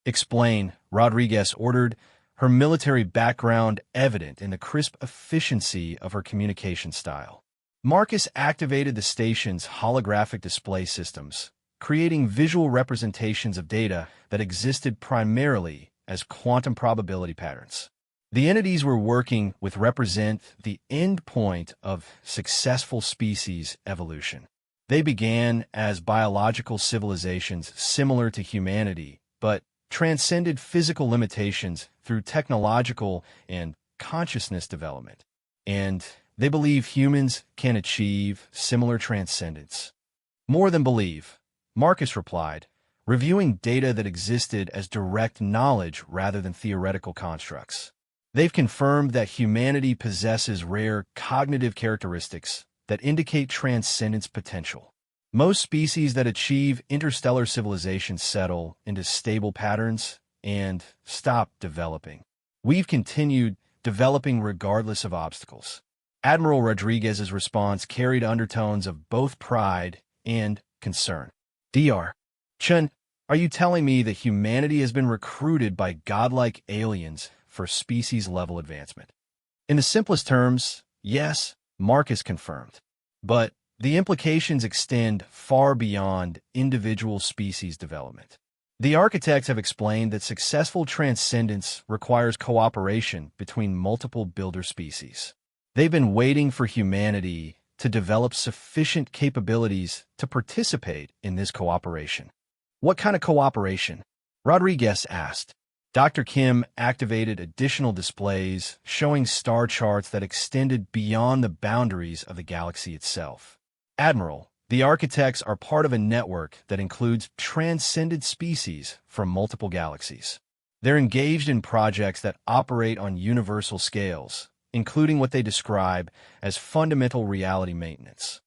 "Explain," Rodriguez ordered, her military background evident in the crisp efficiency of her communication style. Marcus activated the station's holographic display systems, creating visual representations of data that existed primarily as quantum probability patterns. The entities we're working with represent the end point of successful species evolution. They began as biological civilizations similar to humanity, but transcended physical limitations through technological and consciousness development. And they believe humans can achieve similar transcendence. "More than believe," Marcus replied, reviewing data that existed as direct knowledge rather than theoretical constructs. They've confirmed that humanity possesses rare cognitive characteristics that indicate transcendence potential. Most species that achieve interstellar civilization settle into stable patterns and stop developing. We've continued developing regardless of obstacles. Admiral Rodriguez's response carried undertones of both pride and concern. Dr. Chen, are you telling me that humanity has been recruited by godlike aliens for species-level advancement? In the simplest terms, yes, Marcus confirmed. But the implications extend far beyond individual species development. The architects have explained that successful transcendence requires cooperation between multiple builder species. They've been waiting for humanity to develop sufficient capabilities to participate in this cooperation. What kind of cooperation? Rodriguez asked. Dr. Kim activated additional displays showing star charts that extended beyond the boundaries of the galaxy itself. Admiral, the architects are part of a network that includes transcended species from multiple galaxies. They're engaged in projects that operate on universal scales, including what they describe as fundamental reality maintenance.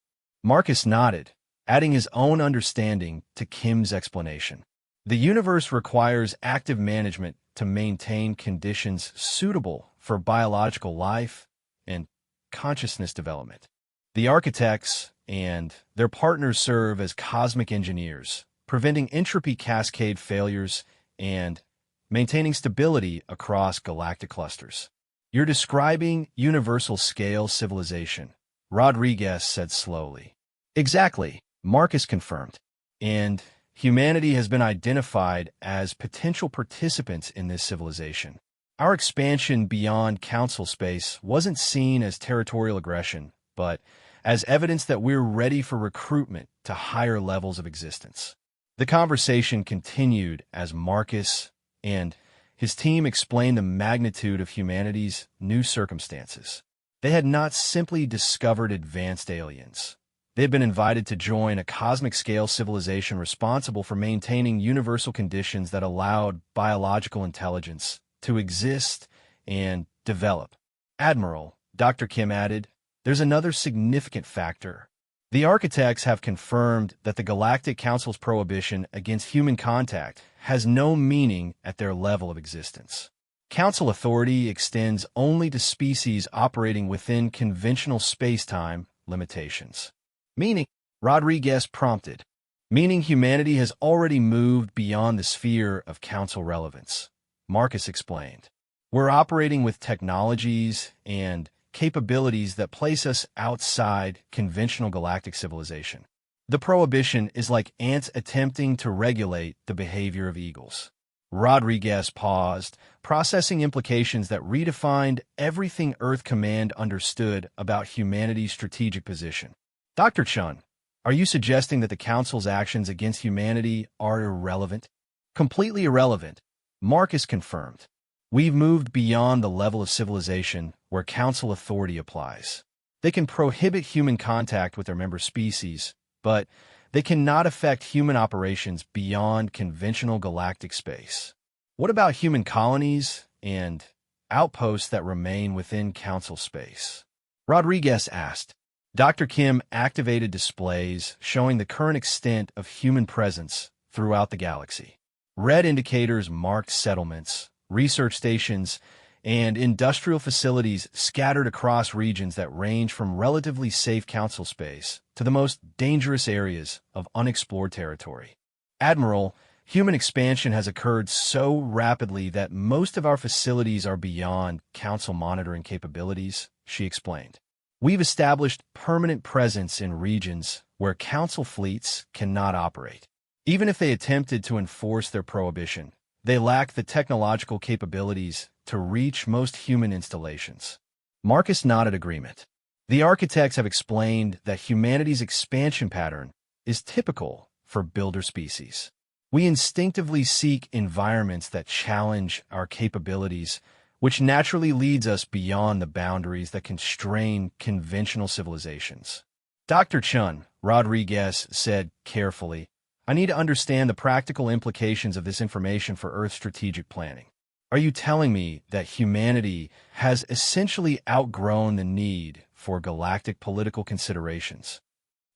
Marcus nodded, adding his own understanding to Kim's explanation. The universe requires active management to maintain conditions suitable for biological life and consciousness development. The architects and their partners serve as cosmic engineers, preventing entropy cascade failures and maintaining stability across galactic clusters. You're describing universal-scale civilization, Rodriguez said slowly. Exactly, Marcus confirmed. And humanity has been identified as potential participants in this civilization. Our expansion beyond council space wasn't seen as territorial aggression, but as evidence that we're ready for recruitment to higher levels of existence. The conversation continued as Marcus and his team explained the magnitude of humanity's new circumstances. They had not simply discovered advanced aliens. They had been invited to join a cosmic-scale civilization responsible for maintaining universal conditions that allowed biological intelligence to exist and develop. Admiral, Dr. Kim added, there's another significant factor. The architects have confirmed that the Galactic Council's prohibition against human contact has no meaning at their level of existence. Council authority extends only to species operating within conventional space-time limitations. Meaning, Rodriguez prompted, meaning humanity has already moved beyond the sphere of council relevance. Marcus explained, we're operating with technologies and capabilities that place us outside conventional galactic civilization. The prohibition is like ants attempting to regulate the behavior of eagles. Rodriguez paused, processing implications that redefined everything Earth Command understood about humanity's strategic position. Dr. Chun, are you suggesting that the Council's actions against humanity are irrelevant? Completely irrelevant, Marcus confirmed. We've moved beyond the level of civilization where Council authority applies. They can prohibit human contact with their member species, but they cannot affect human operations beyond conventional galactic space. What about human colonies and outposts that remain within Council space? Rodriguez asked. Dr. Kim activated displays showing the current extent of human presence throughout the galaxy. Red indicators marked settlements, research stations, and industrial facilities scattered across regions that range from relatively safe council space to the most dangerous areas of unexplored territory. Admiral, human expansion has occurred so rapidly that most of our facilities are beyond council monitoring capabilities, she explained. We've established permanent presence in regions where council fleets cannot operate. Even if they attempted to enforce their prohibition, they lack the technological capabilities to reach most human installations. Marcus nodded agreement. The architects have explained that humanity's expansion pattern is typical for builder species. We instinctively seek environments that challenge our capabilities, which naturally leads us beyond the boundaries that constrain conventional civilizations. Dr. Chun, Rodriguez said carefully, I need to understand the practical implications of this information for Earth's strategic planning. Are you telling me that humanity has essentially outgrown the need for galactic political considerations?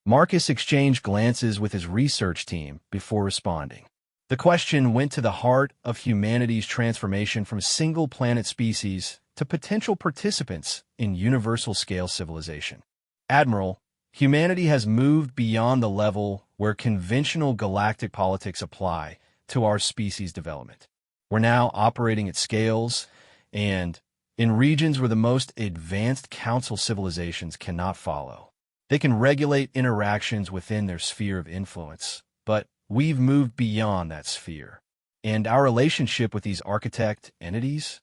Marcus exchanged glances with his research team before responding. The question went to the heart of humanity's transformation from single-planet species to potential participants in universal-scale civilization. Admiral, humanity has moved beyond the level where conventional galactic politics apply to our species' development. We're now operating at scales and in regions where the most advanced council civilizations cannot follow. They can regulate interactions within their sphere of influence, but we've moved beyond that sphere. And our relationship with these architect entities?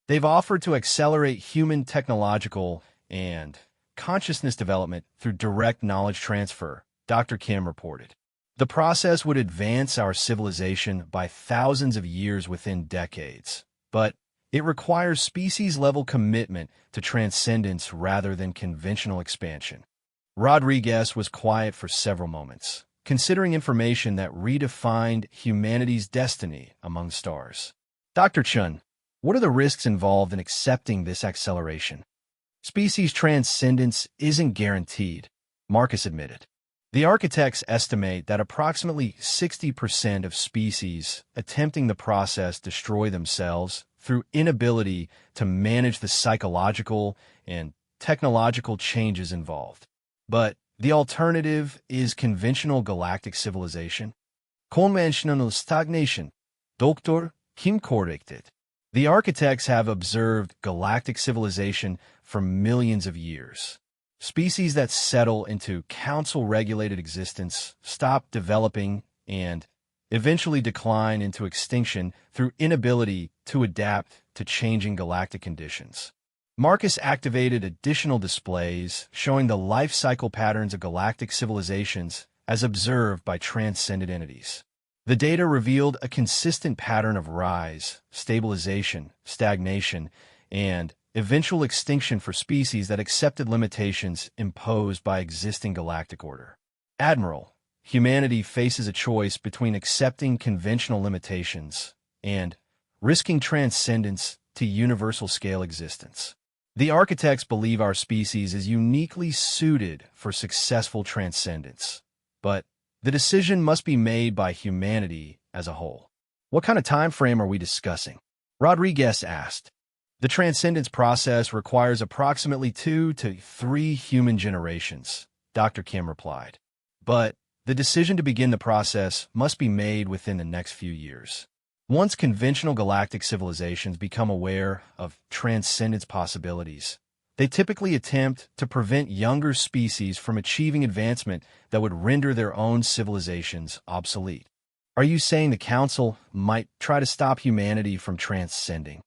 They've offered to accelerate human technological and consciousness development through direct knowledge transfer, Dr. Kim reported. The process would advance our civilization by thousands of years within decades, but it requires species-level commitment to transcendence rather than conventional expansion. Rodriguez was quiet for several moments, considering information that redefined humanity's destiny among stars. Dr. Chun, what are the risks involved in accepting this acceleration? Species transcendence isn't guaranteed, Marcus admitted. The architects estimate that approximately 60% of species attempting the process destroy themselves through inability to manage the psychological and technological changes involved. But the alternative is conventional galactic civilization. Conventional stagnation, Dr. Kim corrected. The architects have observed galactic civilization for millions of years. Species that settle into council-regulated existence stop developing and eventually decline into extinction through inability to adapt to changing galactic conditions. Marcus activated additional displays showing the life cycle patterns of galactic civilizations as observed by transcendent entities. The data revealed a consistent pattern of rise, stabilization, stagnation, and eventual extinction for species that accepted limitations imposed by existing galactic order. Admiral, humanity faces a choice between accepting conventional limitations and risking transcendence to universal-scale existence. The architects believe our species is uniquely suited for successful transcendence, but the decision must be made by humanity as a whole. What kind of time frame are we discussing? Rodriguez asked. The transcendence process requires approximately 2 to 3 human generations, Dr. Kim replied. But the decision to begin the process must be made within the next few years. Once conventional galactic civilizations become aware of transcendence possibilities, they typically attempt to prevent younger species from achieving advancement that would render their own civilizations obsolete. Are you saying the Council might try to stop humanity from transcending?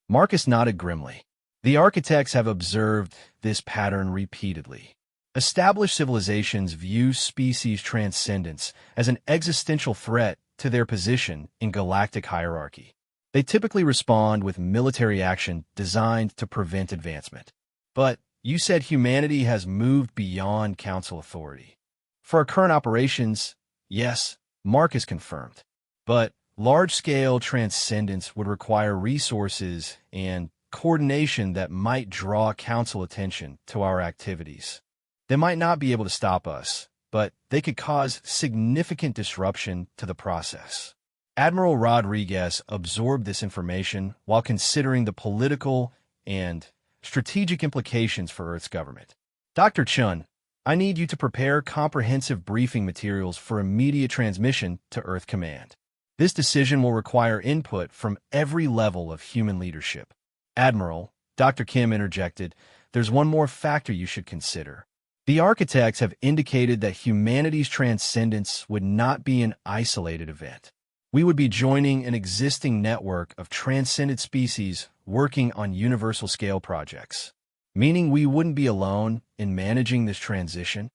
Marcus nodded grimly. The architects have observed this pattern repeatedly. Established civilizations view species transcendence as an existential threat to their position in galactic hierarchy. They typically respond with military action designed to prevent advancement. But you said humanity has moved beyond Council authority. For our current operations, yes, Marcus confirmed. But large-scale transcendence would require resources and coordination that might draw Council attention to our activities. They might not be able to stop us, but they could cause significant disruption to the process. Admiral Rodriguez absorbed this information while considering the political and strategic implications for Earth's government. Dr. Chun, I need you to prepare comprehensive briefing materials for immediate transmission to Earth Command. This decision will require input from every level of human leadership. Admiral, Dr. Kim interjected, there's one more factor you should consider. The architects have indicated that humanity's transcendence would not be an isolated event. We would be joining an existing network of transcendent species working on universal-scale projects, meaning we wouldn't be alone in managing this transition?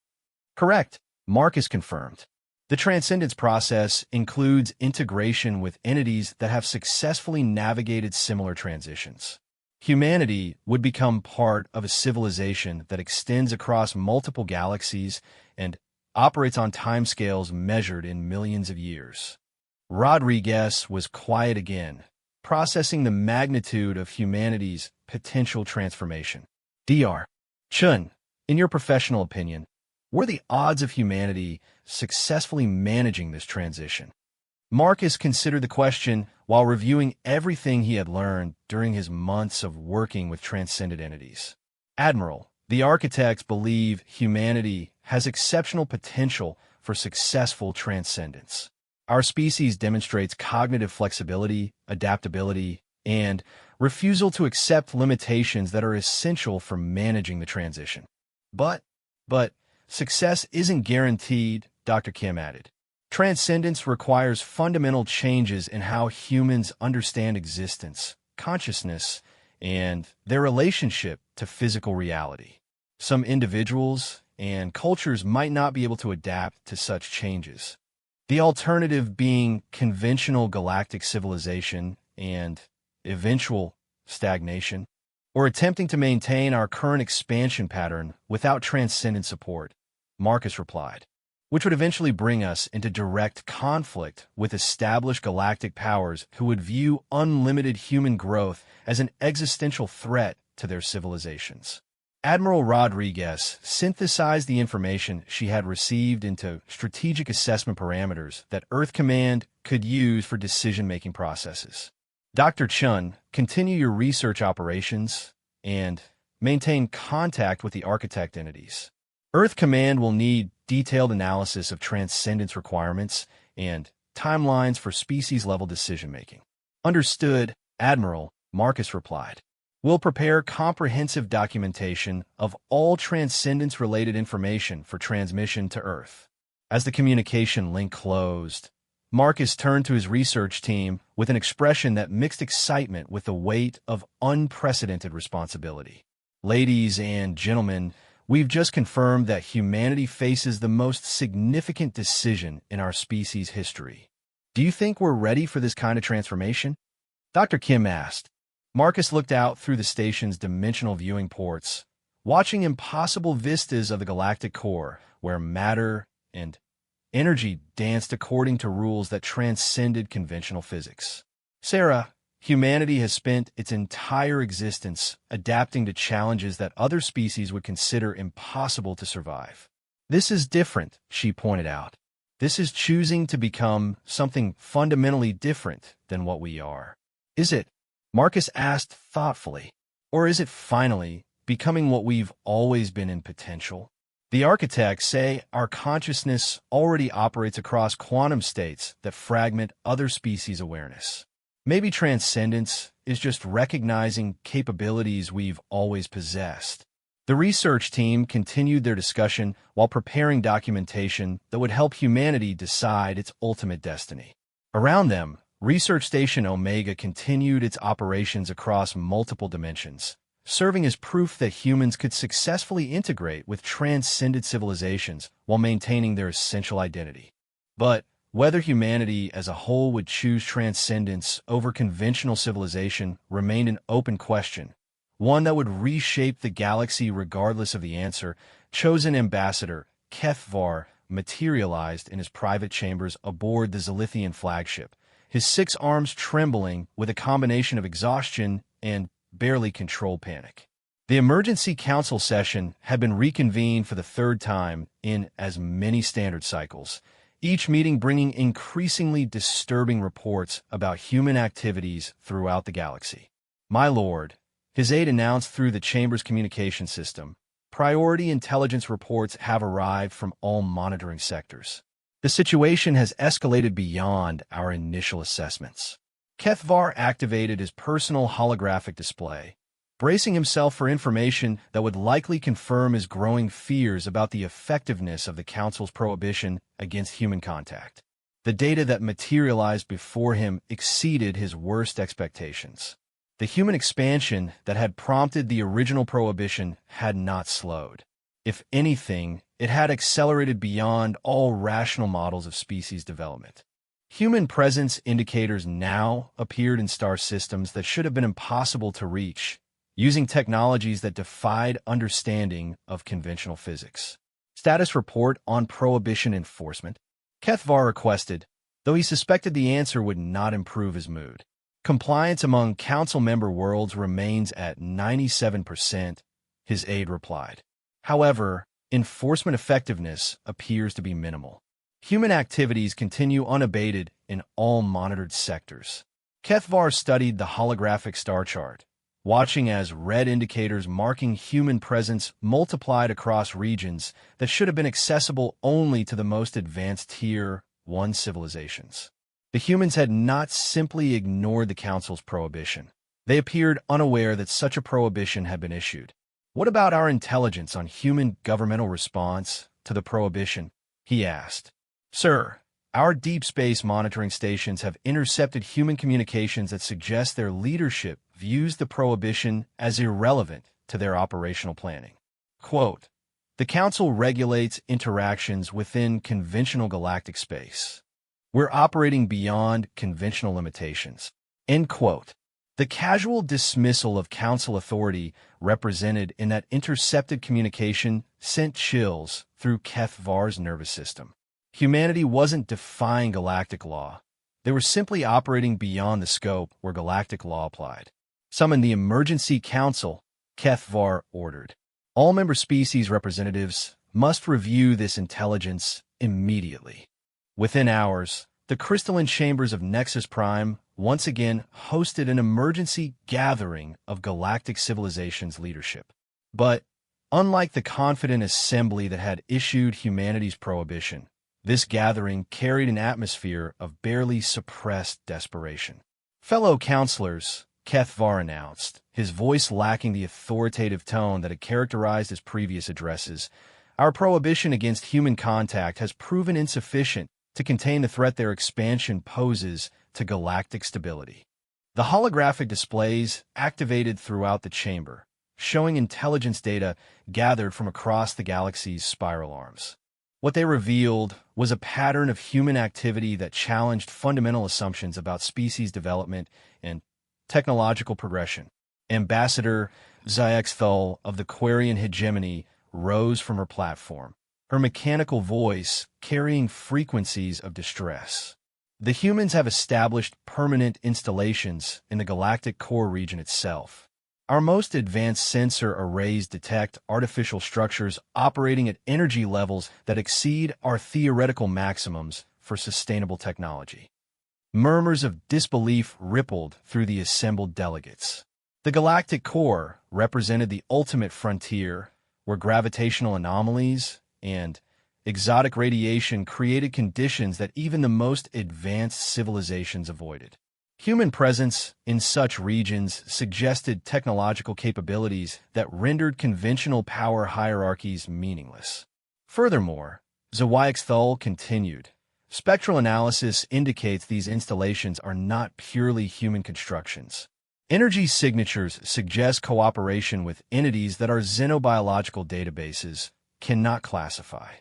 Correct, Marcus confirmed. The transcendence process includes integration with entities that have successfully navigated similar transitions. Humanity would become part of a civilization that extends across multiple galaxies and operates on timescales measured in millions of years. Rodriguez was quiet again, processing the magnitude of humanity's potential transformation. Dr. Chun, in your professional opinion, what are the odds of humanity successfully managing this transition? Marcus considered the question while reviewing everything he had learned during his months of working with transcendent entities. Admiral, the architects believe humanity has exceptional potential for successful transcendence. Our species demonstrates cognitive flexibility, adaptability, and refusal to accept limitations that are essential for managing the transition. But success isn't guaranteed, Dr. Kim added. Transcendence requires fundamental changes in how humans understand existence, consciousness, and their relationship to physical reality. Some individuals and cultures might not be able to adapt to such changes. The alternative being conventional galactic civilization and eventual stagnation, or attempting to maintain our current expansion pattern without transcendent support, Marcus replied, which would eventually bring us into direct conflict with established galactic powers who would view unlimited human growth as an existential threat to their civilizations. Admiral Rodriguez synthesized the information she had received into strategic assessment parameters that Earth Command could use for decision-making processes. Dr. Chun, continue your research operations and maintain contact with the architect entities. Earth Command will need detailed analysis of transcendence requirements and timelines for species-level decision-making. Understood, Admiral, Marcus replied. We'll prepare comprehensive documentation of all transcendence-related information for transmission to Earth. As the communication link closed, Marcus turned to his research team with an expression that mixed excitement with the weight of unprecedented responsibility. Ladies and gentlemen, we've just confirmed that humanity faces the most significant decision in our species' history. Do you think we're ready for this kind of transformation? Dr. Kim asked. Marcus looked out through the station's dimensional viewing ports, watching impossible vistas of the galactic core, where matter and energy danced according to rules that transcended conventional physics. Sarah, humanity has spent its entire existence adapting to challenges that other species would consider impossible to survive. This is different, she pointed out. This is choosing to become something fundamentally different than what we are. Is it? Marcus asked thoughtfully. Or is it finally becoming what we've always been in potential? The architects say our consciousness already operates across quantum states that fragment other species' awareness. Maybe transcendence is just recognizing capabilities we've always possessed. The research team continued their discussion while preparing documentation that would help humanity decide its ultimate destiny. Around them, Research Station Omega continued its operations across multiple dimensions, serving as proof that humans could successfully integrate with transcendent civilizations while maintaining their essential identity. But whether humanity as a whole would choose transcendence over conventional civilization remained an open question, one that would reshape the galaxy regardless of the answer. Chosen ambassador HFY materialized in his private chambers aboard the Zilithian flagship, his 6 arms trembling with a combination of exhaustion and barely controlled panic. The emergency council session had been reconvened for the 3rd time in as many standard cycles, each meeting bringing increasingly disturbing reports about human activities throughout the galaxy. My lord, his aide announced through the chamber's communication system, priority intelligence reports have arrived from all monitoring sectors. The situation has escalated beyond our initial assessments. HFY activated his personal holographic display, bracing himself for information that would likely confirm his growing fears about the effectiveness of the Council's prohibition against human contact. The data that materialized before him exceeded his worst expectations. The human expansion that had prompted the original prohibition had not slowed. If anything, it had accelerated beyond all rational models of species development. Human presence indicators now appeared in star systems that should have been impossible to reach, using technologies that defied understanding of conventional physics. Status report on prohibition enforcement? Kethvar requested, though he suspected the answer would not improve his mood. Compliance among council member worlds remains at 97%, his aide replied. However, enforcement effectiveness appears to be minimal. Human activities continue unabated in all monitored sectors. Kethvar studied the holographic star chart, watching as red indicators marking human presence multiplied across regions that should have been accessible only to the most advanced Tier 1 civilizations. The humans had not simply ignored the Council's prohibition. They appeared unaware that such a prohibition had been issued. "What about our intelligence on human governmental response to the prohibition?" he asked. "Sir, our deep space monitoring stations have intercepted human communications that suggest their leadership views the prohibition as irrelevant to their operational planning." Quote, "The Council regulates interactions within conventional galactic space. We're operating beyond conventional limitations." End quote. The casual dismissal of Council authority represented in that intercepted communication sent chills through Kethvar's nervous system. Humanity wasn't defying galactic law. They were simply operating beyond the scope where galactic law applied. "Summon the Emergency Council," Kethvar ordered. "All member species representatives must review this intelligence immediately." Within hours, the crystalline chambers of Nexus Prime once again hosted an emergency gathering of galactic civilizations' leadership. But, unlike the confident assembly that had issued humanity's prohibition, this gathering carried an atmosphere of barely suppressed desperation. "Fellow counselors," Kethvar announced, his voice lacking the authoritative tone that had characterized his previous addresses, "our prohibition against human contact has proven insufficient to contain the threat their expansion poses to galactic stability." The holographic displays activated throughout the chamber, showing intelligence data gathered from across the galaxy's spiral arms. What they revealed was a pattern of human activity that challenged fundamental assumptions about species development and technological progression. Ambassador Zyxthul of the Quarian hegemony rose from her platform, her mechanical voice carrying frequencies of distress. "The humans have established permanent installations in the galactic core region itself. Our most advanced sensor arrays detect artificial structures operating at energy levels that exceed our theoretical maximums for sustainable technology." Murmurs of disbelief rippled through the assembled delegates. The galactic core represented the ultimate frontier, where gravitational anomalies and exotic radiation created conditions that even the most advanced civilizations avoided. Human presence in such regions suggested technological capabilities that rendered conventional power hierarchies meaningless. Furthermore, Zyxthul continued, "Spectral analysis indicates these installations are not purely human constructions. Energy signatures suggest cooperation with entities that our xenobiological databases cannot classify."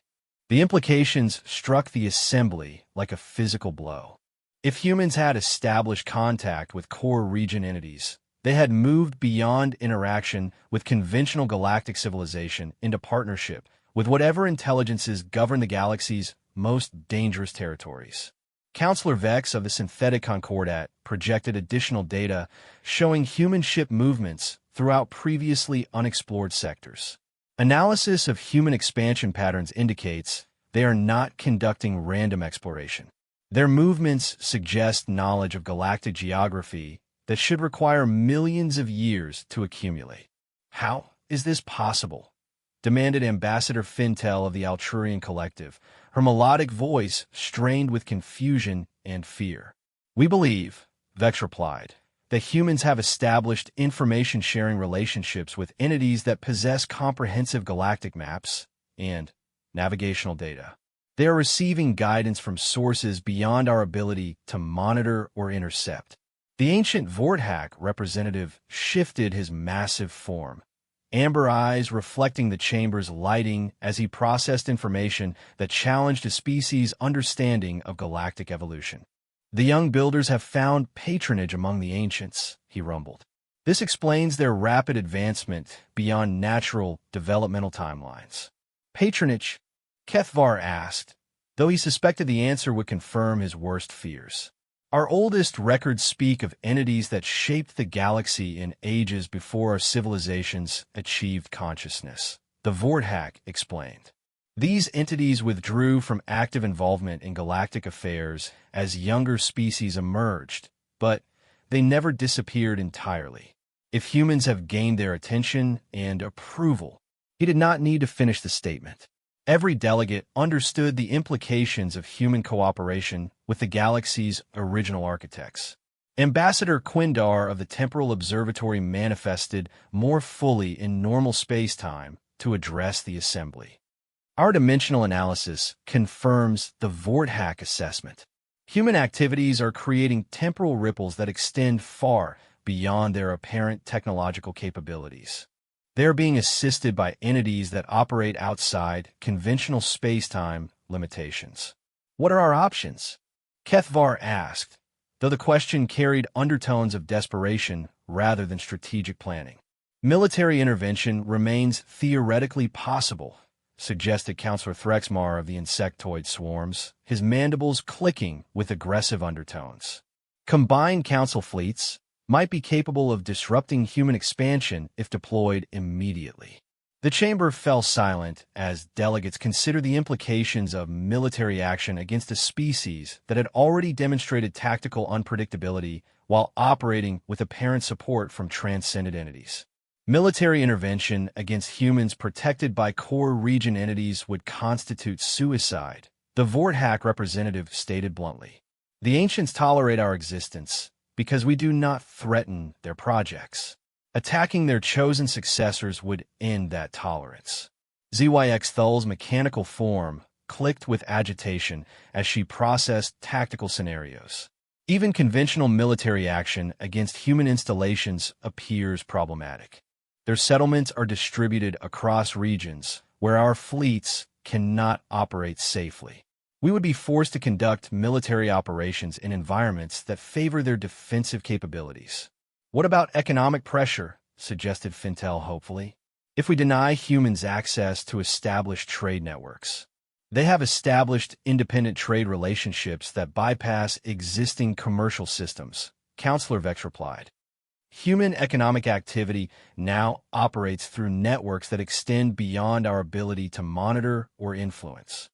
The implications struck the assembly like a physical blow. If humans had established contact with core region entities, they had moved beyond interaction with conventional galactic civilization into partnership with whatever intelligences govern the galaxy's most dangerous territories. Counselor Vex of the Synthetic Concordat projected additional data showing human ship movements throughout previously unexplored sectors. Analysis of human expansion patterns indicates they are not conducting random exploration. Their movements suggest knowledge of galactic geography that should require millions of years to accumulate. "How is this possible?" demanded Ambassador Fintel of the Altrurian Collective, her melodic voice strained with confusion and fear. "We believe," Vex replied, "that humans have established information-sharing relationships with entities that possess comprehensive galactic maps and navigational data. They are receiving guidance from sources beyond our ability to monitor or intercept." The ancient Vorthak representative shifted his massive form, amber eyes reflecting the chamber's lighting as he processed information that challenged a species' understanding of galactic evolution. "The young builders have found patronage among the ancients," he rumbled. "This explains their rapid advancement beyond natural developmental timelines." "Patronage," Kethvar asked, though he suspected the answer would confirm his worst fears. Our oldest records speak of entities that shaped the galaxy in ages before our civilizations achieved consciousness, the Vorthak explained. These entities withdrew from active involvement in galactic affairs as younger species emerged, but they never disappeared entirely. If humans have gained their attention and approval, he did not need to finish the statement. Every delegate understood the implications of human cooperation with the galaxy's original architects. Ambassador Quindar of the Temporal Observatory manifested more fully in normal space-time to address the assembly. Our dimensional analysis confirms the Vorthak assessment. Human activities are creating temporal ripples that extend far beyond their apparent technological capabilities. They are being assisted by entities that operate outside conventional space-time limitations. What are our options? Kethvar asked, though the question carried undertones of desperation rather than strategic planning. Military intervention remains theoretically possible, suggested Counselor Threxmar of the insectoid swarms, his mandibles clicking with aggressive undertones. Combined council fleets might be capable of disrupting human expansion if deployed immediately. The chamber fell silent as delegates considered the implications of military action against a species that had already demonstrated tactical unpredictability while operating with apparent support from transcendent entities. Military intervention against humans protected by core region entities would constitute suicide, the Vorthak representative stated bluntly. The ancients tolerate our existence because we do not threaten their projects. Attacking their chosen successors would end that tolerance. ZYX Thul's mechanical form clicked with agitation as she processed tactical scenarios. Even conventional military action against human installations appears problematic. Their settlements are distributed across regions where our fleets cannot operate safely. We would be forced to conduct military operations in environments that favor their defensive capabilities. What about economic pressure? Suggested Fintel hopefully. If we deny humans access to established trade networks, they have established independent trade relationships that bypass existing commercial systems, Counselor Vex replied. Human economic activity now operates through networks that extend beyond our ability to monitor or influence.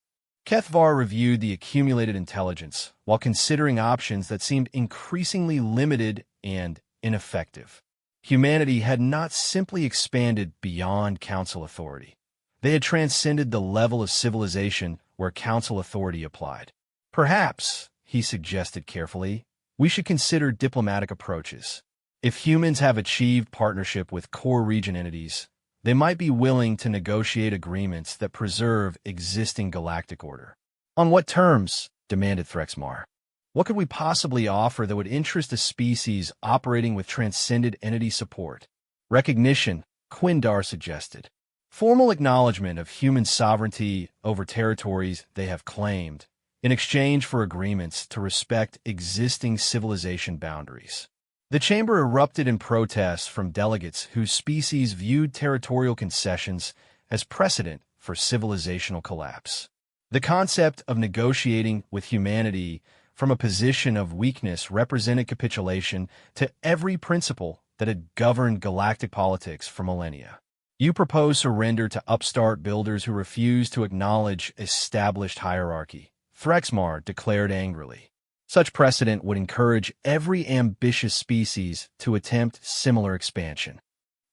Kethvar reviewed the accumulated intelligence while considering options that seemed increasingly limited and ineffective. Humanity had not simply expanded beyond council authority. They had transcended the level of civilization where council authority applied. Perhaps, he suggested carefully, we should consider diplomatic approaches. If humans have achieved partnership with core region entities, they might be willing to negotiate agreements that preserve existing galactic order. On what terms? Demanded Threxmar. What could we possibly offer that would interest a species operating with transcendent entity support? Recognition, Quindar suggested. Formal acknowledgement of human sovereignty over territories they have claimed, in exchange for agreements to respect existing civilization boundaries. The chamber erupted in protests from delegates whose species viewed territorial concessions as precedent for civilizational collapse. The concept of negotiating with humanity from a position of weakness represented capitulation to every principle that had governed galactic politics for millennia. You propose surrender to upstart builders who refuse to acknowledge established hierarchy, Threxmar declared angrily. Such precedent would encourage every ambitious species to attempt similar expansion.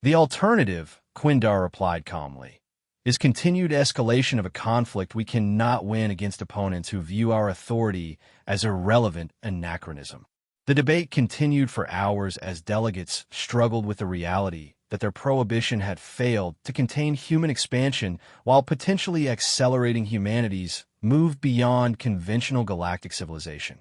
The alternative, Quindar replied calmly, is continued escalation of a conflict we cannot win against opponents who view our authority as irrelevant anachronism. The debate continued for hours as delegates struggled with the reality that their prohibition had failed to contain human expansion while potentially accelerating humanity's move beyond conventional galactic civilization.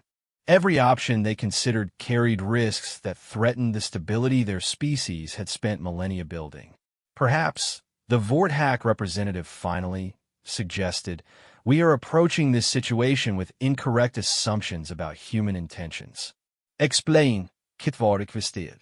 Every option they considered carried risks that threatened the stability their species had spent millennia building. Perhaps, the Vorthak representative finally suggested, we are approaching this situation with incorrect assumptions about human intentions. Explain, Kethvar requested.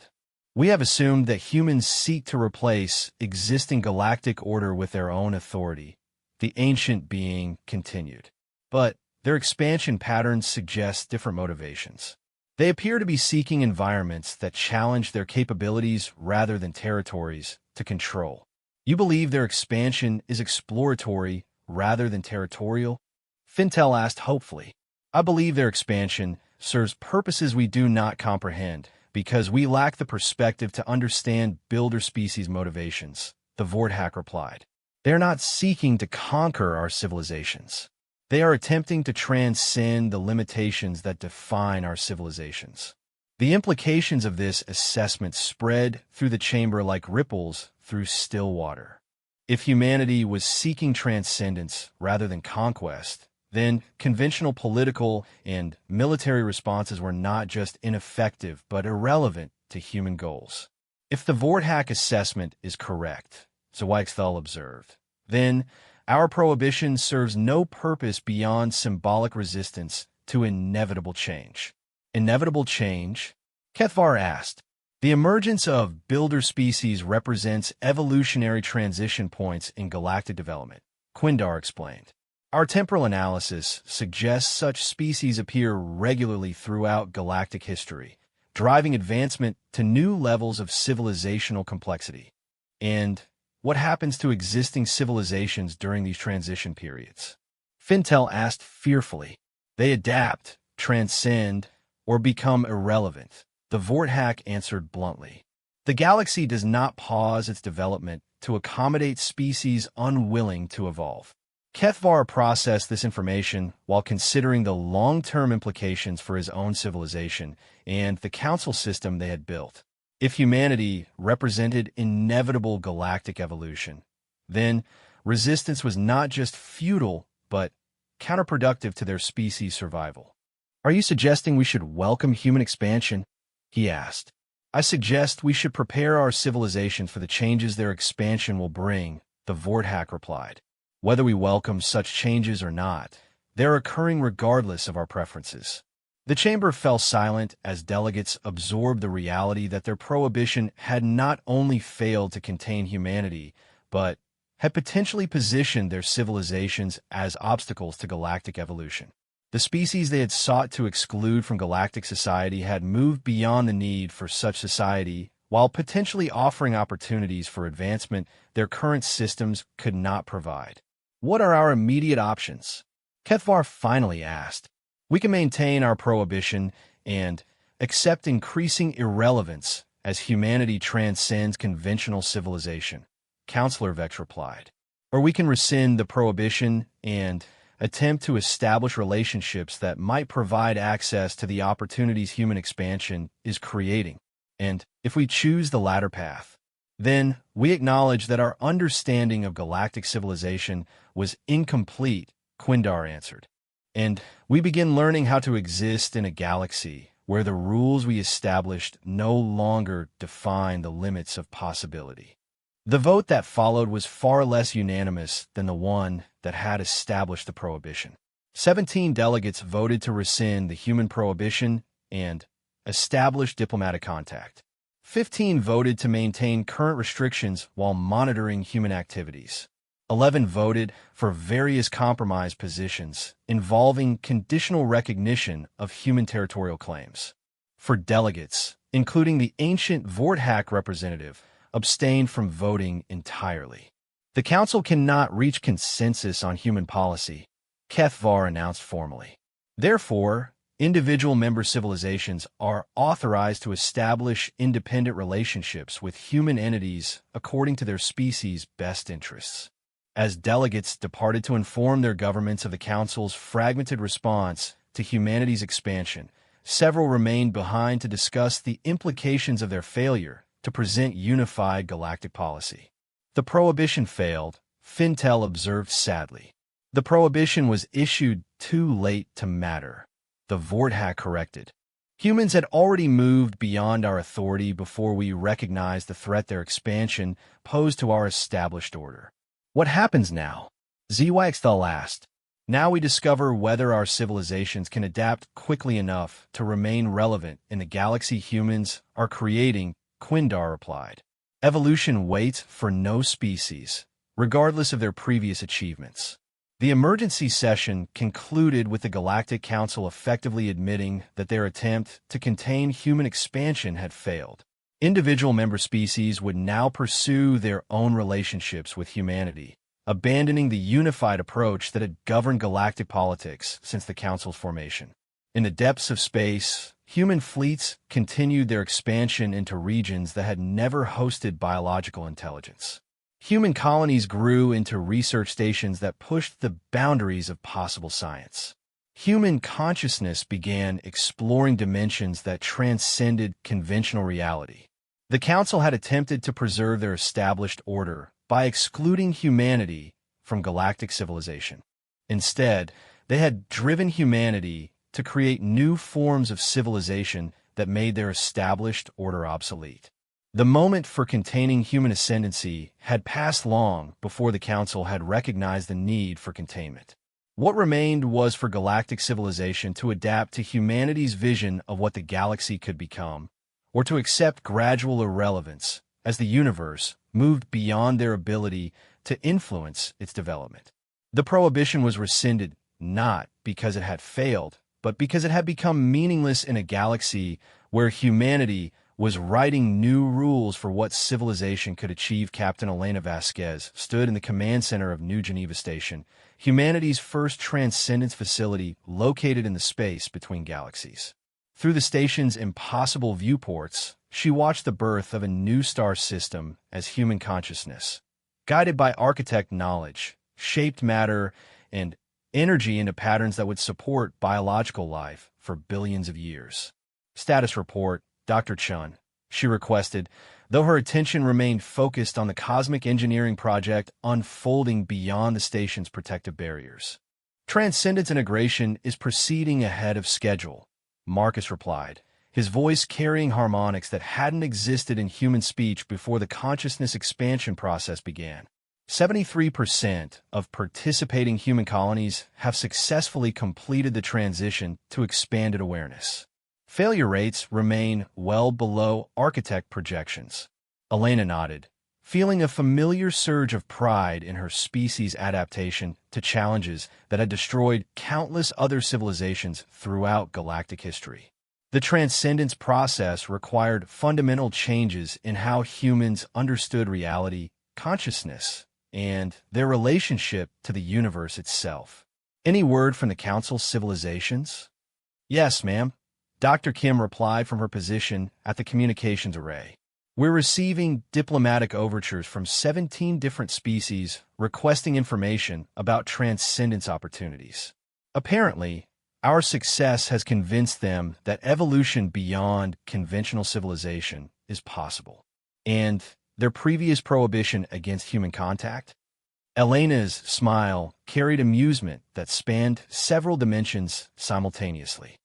We have assumed that humans seek to replace existing galactic order with their own authority, The ancient being continued. But their expansion patterns suggest different motivations. They appear to be seeking environments that challenge their capabilities rather than territories to control. You believe their expansion is exploratory rather than territorial? Fintel asked hopefully. I believe their expansion serves purposes we do not comprehend because we lack the perspective to understand builder species' motivations, the Vorthak replied. They are not seeking to conquer our civilizations. They are attempting to transcend the limitations that define our civilizations. The implications of this assessment spread through the chamber like ripples through still water. If humanity was seeking transcendence rather than conquest, then conventional political and military responses were not just ineffective but irrelevant to human goals. If the Vorthak assessment is correct, Zweichthal observed, then our prohibition serves no purpose beyond symbolic resistance to inevitable change. Inevitable change? Kethvar asked. The emergence of builder species represents evolutionary transition points in galactic development, Quindar explained. Our temporal analysis suggests such species appear regularly throughout galactic history, driving advancement to new levels of civilizational complexity. And what happens to existing civilizations during these transition periods? Fintel asked fearfully. They adapt, transcend, or become irrelevant. The Vorthak answered bluntly. The galaxy does not pause its development to accommodate species unwilling to evolve. Kethvar processed this information while considering the long-term implications for his own civilization and the council system they had built. If humanity represented inevitable galactic evolution, then resistance was not just futile, but counterproductive to their species' survival. Are you suggesting we should welcome human expansion? He asked. I suggest we should prepare our civilizations for the changes their expansion will bring, the Vorthak replied. Whether we welcome such changes or not, they're occurring regardless of our preferences. The chamber fell silent as delegates absorbed the reality that their prohibition had not only failed to contain humanity, but had potentially positioned their civilizations as obstacles to galactic evolution. The species they had sought to exclude from galactic society had moved beyond the need for such society, while potentially offering opportunities for advancement their current systems could not provide. What are our immediate options? Kethvar finally asked. We can maintain our prohibition and accept increasing irrelevance as humanity transcends conventional civilization, Counselor Vex replied. Or we can rescind the prohibition and attempt to establish relationships that might provide access to the opportunities human expansion is creating. And if we choose the latter path, then we acknowledge that our understanding of galactic civilization was incomplete, Quindar answered. And we begin learning how to exist in a galaxy where the rules we established no longer define the limits of possibility. The vote that followed was far less unanimous than the one that had established the prohibition. 17 delegates voted to rescind the human prohibition and establish diplomatic contact. 15 voted to maintain current restrictions while monitoring human activities. 11 voted for various compromise positions involving conditional recognition of human territorial claims. 4 delegates, including the ancient Vorthak representative, abstained from voting entirely. The Council cannot reach consensus on human policy, Kethvar announced formally. Therefore, individual member civilizations are authorized to establish independent relationships with human entities according to their species' best interests. As delegates departed to inform their governments of the Council's fragmented response to humanity's expansion, several remained behind to discuss the implications of their failure to present unified galactic policy. The prohibition failed, Fintel observed sadly. The prohibition was issued too late to matter, the Vorthak corrected. Humans had already moved beyond our authority before we recognized the threat their expansion posed to our established order. What happens now? Zweichthal asked. Now we discover whether our civilizations can adapt quickly enough to remain relevant in the galaxy humans are creating, Quindar replied. Evolution waits for no species, regardless of their previous achievements. The emergency session concluded with the Galactic Council effectively admitting that their attempt to contain human expansion had failed. Individual member species would now pursue their own relationships with humanity, abandoning the unified approach that had governed galactic politics since the Council's formation. In the depths of space, human fleets continued their expansion into regions that had never hosted biological intelligence. Human colonies grew into research stations that pushed the boundaries of possible science. Human consciousness began exploring dimensions that transcended conventional reality. The Council had attempted to preserve their established order by excluding humanity from galactic civilization. Instead, they had driven humanity to create new forms of civilization that made their established order obsolete. The moment for containing human ascendancy had passed long before the Council had recognized the need for containment. What remained was for galactic civilization to adapt to humanity's vision of what the galaxy could become, or to accept gradual irrelevance as the universe moved beyond their ability to influence its development. The prohibition was rescinded not because it had failed, but because it had become meaningless in a galaxy where humanity was writing new rules for what civilization could achieve. Captain Elena Vasquez stood in the command center of New Geneva Station, humanity's first transcendence facility located in the space between galaxies. Through the station's impossible viewports, she watched the birth of a new star system as human consciousness, guided by architect knowledge, shaped matter and energy into patterns that would support biological life for billions of years. Status report, Dr. Chun, she requested, though her attention remained focused on the cosmic engineering project unfolding beyond the station's protective barriers. Transcendence integration is proceeding ahead of schedule, Marcus replied, his voice carrying harmonics that hadn't existed in human speech before the consciousness expansion process began. 73% of participating human colonies have successfully completed the transition to expanded awareness. Failure rates remain well below architect projections. Elena nodded, feeling a familiar surge of pride in her species' adaptation to challenges that had destroyed countless other civilizations throughout galactic history. The transcendence process required fundamental changes in how humans understood reality, consciousness, and their relationship to the universe itself. Any word from the Council's civilizations? Yes, ma'am. Dr. Kim replied from her position at the communications array. We're receiving diplomatic overtures from 17 different species requesting information about transcendence opportunities. Apparently, our success has convinced them that evolution beyond conventional civilization is possible. And their previous prohibition against human contact? Elena's smile carried amusement that spanned several dimensions simultaneously.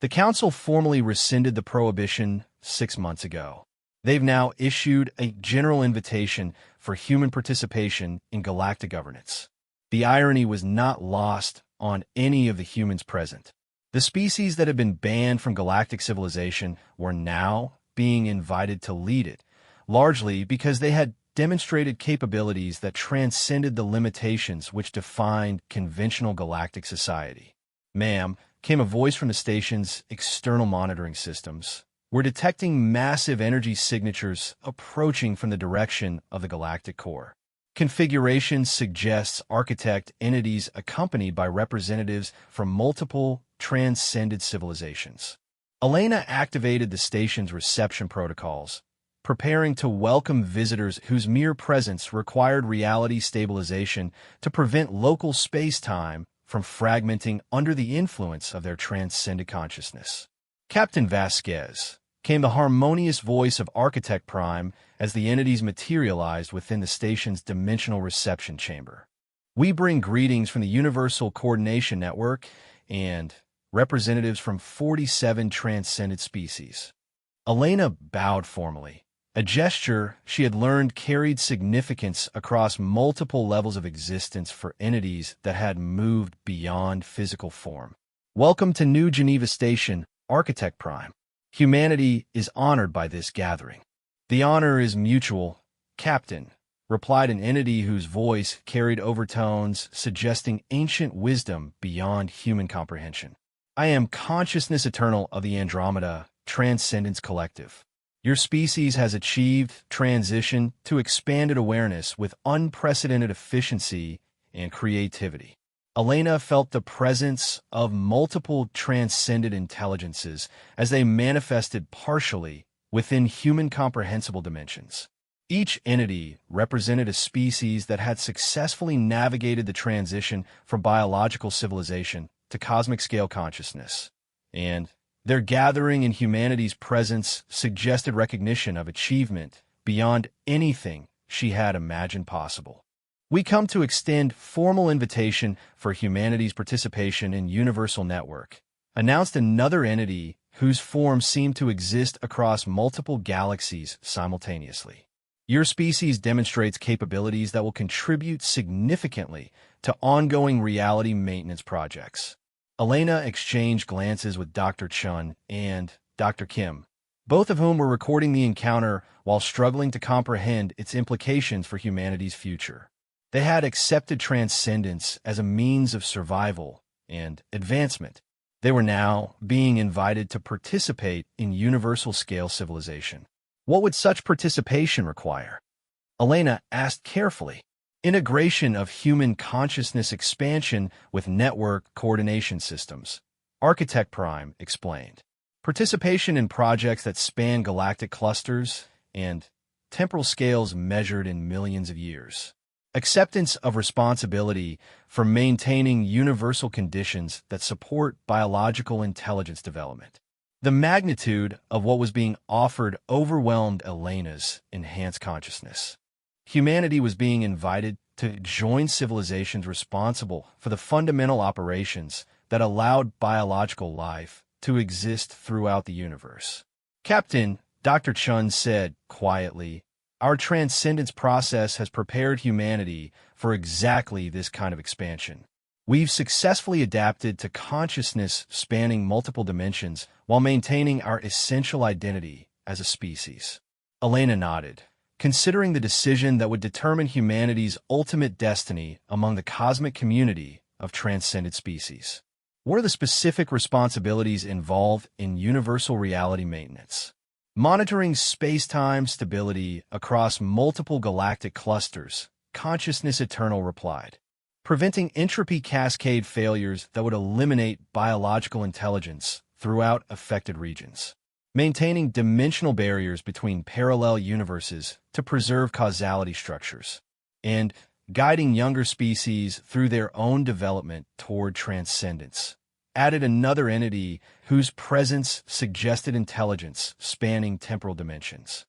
The Council formally rescinded the prohibition 6 months ago. They've now issued a general invitation for human participation in galactic governance. The irony was not lost on any of the humans present. The species that had been banned from galactic civilization were now being invited to lead it, largely because they had demonstrated capabilities that transcended the limitations which defined conventional galactic society. Ma'am, came a voice from the station's external monitoring systems. We're detecting massive energy signatures approaching from the direction of the galactic core. Configuration suggests architect entities accompanied by representatives from multiple transcended civilizations. Elena activated the station's reception protocols, preparing to welcome visitors whose mere presence required reality stabilization to prevent local space-time from fragmenting under the influence of their transcendent consciousness. Captain Vasquez came the harmonious voice of Architect Prime as the entities materialized within the station's dimensional reception chamber. We bring greetings from the Universal Coordination Network and representatives from 47 transcended species. Elena bowed formally, a gesture she had learned carried significance across multiple levels of existence for entities that had moved beyond physical form. Welcome to New Geneva Station, Architect Prime. Humanity is honored by this gathering. The honor is mutual, Captain, replied an entity whose voice carried overtones suggesting ancient wisdom beyond human comprehension. I am Consciousness Eternal of the Andromeda Transcendence Collective. Your species has achieved transition to expanded awareness with unprecedented efficiency and creativity. Elena felt the presence of multiple transcendent intelligences as they manifested partially within human comprehensible dimensions. Each entity represented a species that had successfully navigated the transition from biological civilization to cosmic-scale consciousness, and their gathering in humanity's presence suggested recognition of achievement beyond anything she had imagined possible. We come to extend formal invitation for humanity's participation in Universal Network, announced another entity whose form seemed to exist across multiple galaxies simultaneously. Your species demonstrates capabilities that will contribute significantly to ongoing reality maintenance projects. Elena exchanged glances with Dr. Chun and Dr. Kim, both of whom were recording the encounter while struggling to comprehend its implications for humanity's future. They had accepted transcendence as a means of survival and advancement. They were now being invited to participate in universal-scale civilization. What would such participation require? Elena asked carefully. Integration of human consciousness expansion with network coordination systems, Architect Prime explained. Participation in projects that span galactic clusters and temporal scales measured in millions of years. Acceptance of responsibility for maintaining universal conditions that support biological intelligence development. The magnitude of what was being offered overwhelmed Elena's enhanced consciousness. Humanity was being invited to join civilizations responsible for the fundamental operations that allowed biological life to exist throughout the universe. Captain, Dr. Chun said quietly, our transcendence process has prepared humanity for exactly this kind of expansion. We've successfully adapted to consciousness spanning multiple dimensions while maintaining our essential identity as a species. Elena nodded, considering the decision that would determine humanity's ultimate destiny among the cosmic community of transcendent species. What are the specific responsibilities involved in universal reality maintenance? Monitoring space-time stability across multiple galactic clusters, Consciousness Eternal replied. Preventing entropy cascade failures that would eliminate biological intelligence throughout affected regions. Maintaining dimensional barriers between parallel universes to preserve causality structures. And guiding younger species through their own development toward transcendence. Added another entity whose presence suggested intelligence spanning temporal dimensions.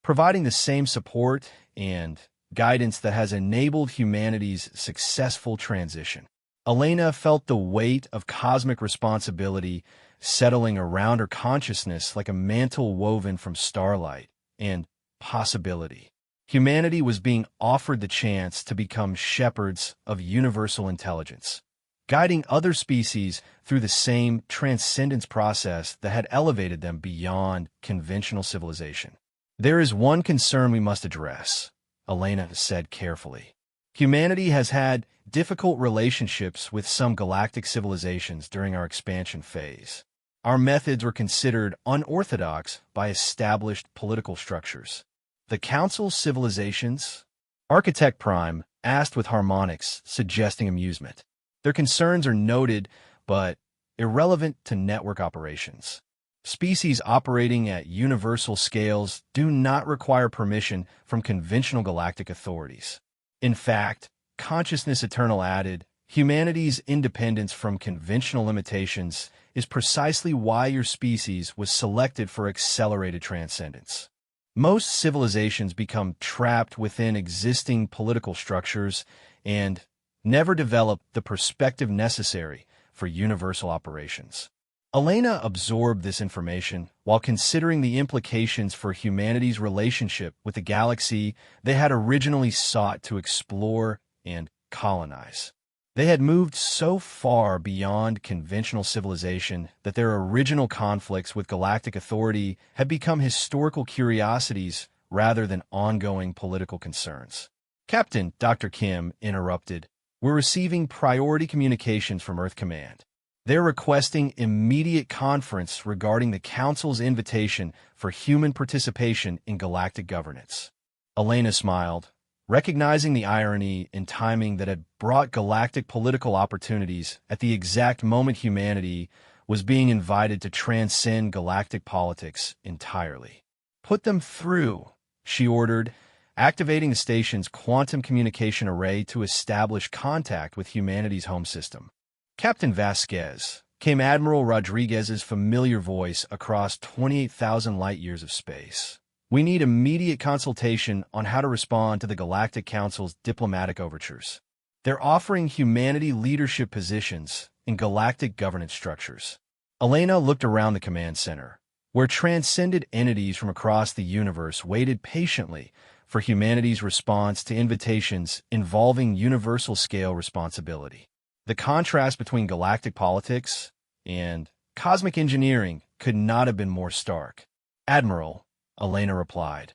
Providing the same support and guidance that has enabled humanity's successful transition. Elena felt the weight of cosmic responsibility settling around her consciousness like a mantle woven from starlight and possibility. Humanity was being offered the chance to become shepherds of universal intelligence, guiding other species through the same transcendence process that had elevated them beyond conventional civilization. There is one concern we must address, Elena said carefully. Humanity has had difficult relationships with some galactic civilizations during our expansion phase. Our methods were considered unorthodox by established political structures. The Council's civilizations? Architect Prime asked with harmonics, suggesting amusement. Their concerns are noted, but irrelevant to network operations. Species operating at universal scales do not require permission from conventional galactic authorities. In fact, Consciousness Eternal added, humanity's independence from conventional limitations is precisely why your species was selected for accelerated transcendence. Most civilizations become trapped within existing political structures and never develop the perspective necessary for universal operations. Elena absorbed this information while considering the implications for humanity's relationship with the galaxy they had originally sought to explore and colonize. They had moved so far beyond conventional civilization that their original conflicts with galactic authority had become historical curiosities rather than ongoing political concerns. Captain, Dr. Kim interrupted. We're receiving priority communications from Earth Command. They're requesting immediate conference regarding the Council's invitation for human participation in galactic governance. Elena smiled, recognizing the irony in timing that had brought galactic political opportunities at the exact moment humanity was being invited to transcend galactic politics entirely. Put them through, she ordered, activating the station's quantum communication array to establish contact with humanity's home system. Captain Vasquez, came Admiral Rodriguez's familiar voice across 28,000 light-years of space. We need immediate consultation on how to respond to the Galactic Council's diplomatic overtures. They're offering humanity leadership positions in galactic governance structures. Elena looked around the command center, where transcended entities from across the universe waited patiently for humanity's response to invitations involving universal-scale responsibility. The contrast between galactic politics and cosmic engineering could not have been more stark. Admiral, Elena replied,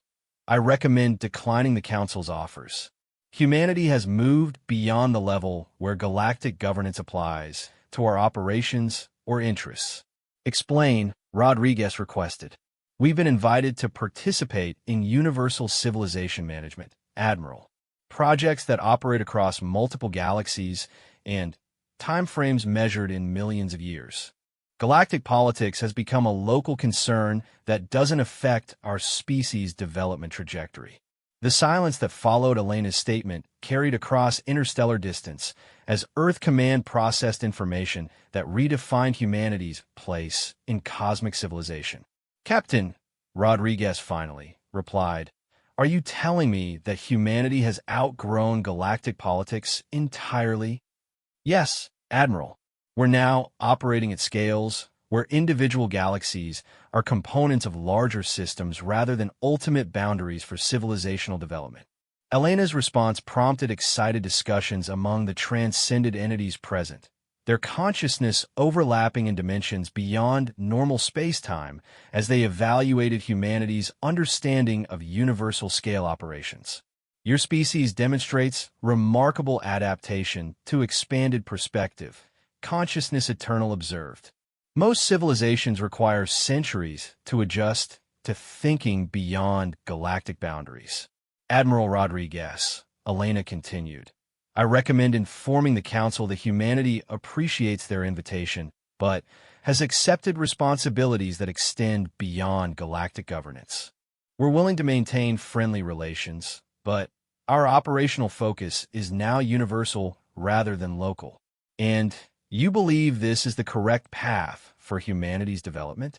I recommend declining the Council's offers. Humanity has moved beyond the level where galactic governance applies to our operations or interests. Explain, Rodriguez requested. We've been invited to participate in universal civilization management, Admiral. Projects that operate across multiple galaxies and timeframes measured in millions of years. Galactic politics has become a local concern that doesn't affect our species' development trajectory. The silence that followed Elena's statement carried across interstellar distance as Earth Command processed information that redefined humanity's place in cosmic civilization. Captain, Rodriguez finally replied, are you telling me that humanity has outgrown galactic politics entirely? Yes, Admiral. We're now operating at scales where individual galaxies are components of larger systems rather than ultimate boundaries for civilizational development. Elena's response prompted excited discussions among the transcended entities present, their consciousness overlapping in dimensions beyond normal space-time as they evaluated humanity's understanding of universal-scale operations. Your species demonstrates remarkable adaptation to expanded perspective, consciousness eternal observed. Most civilizations require centuries to adjust to thinking beyond galactic boundaries. Admiral Rodriguez, Elena continued, I recommend informing the Council that humanity appreciates their invitation, but has accepted responsibilities that extend beyond galactic governance. We're willing to maintain friendly relations, but our operational focus is now universal rather than local. And you believe this is the correct path for humanity's development?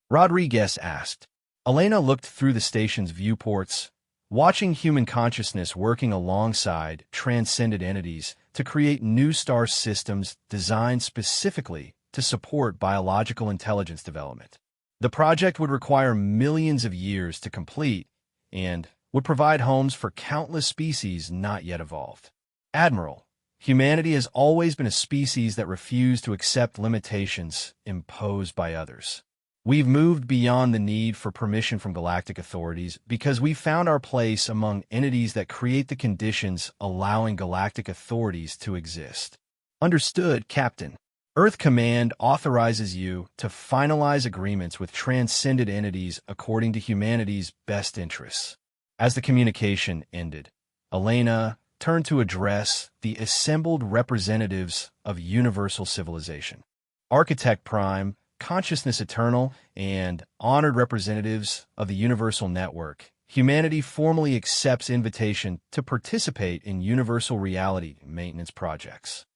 Rodriguez asked. Elena looked through the station's viewports, watching human consciousness working alongside transcended entities to create new star systems designed specifically to support biological intelligence development. The project would require millions of years to complete and would provide homes for countless species not yet evolved. Admiral, humanity has always been a species that refused to accept limitations imposed by others. We've moved beyond the need for permission from galactic authorities because we found our place among entities that create the conditions allowing galactic authorities to exist. Understood, Captain. Earth Command authorizes you to finalize agreements with transcended entities according to humanity's best interests. As the communication ended, Elena turned to address the assembled representatives of universal civilization. Architect Prime, Consciousness Eternal, and honored representatives of the Universal Network, humanity formally accepts invitation to participate in universal reality maintenance projects.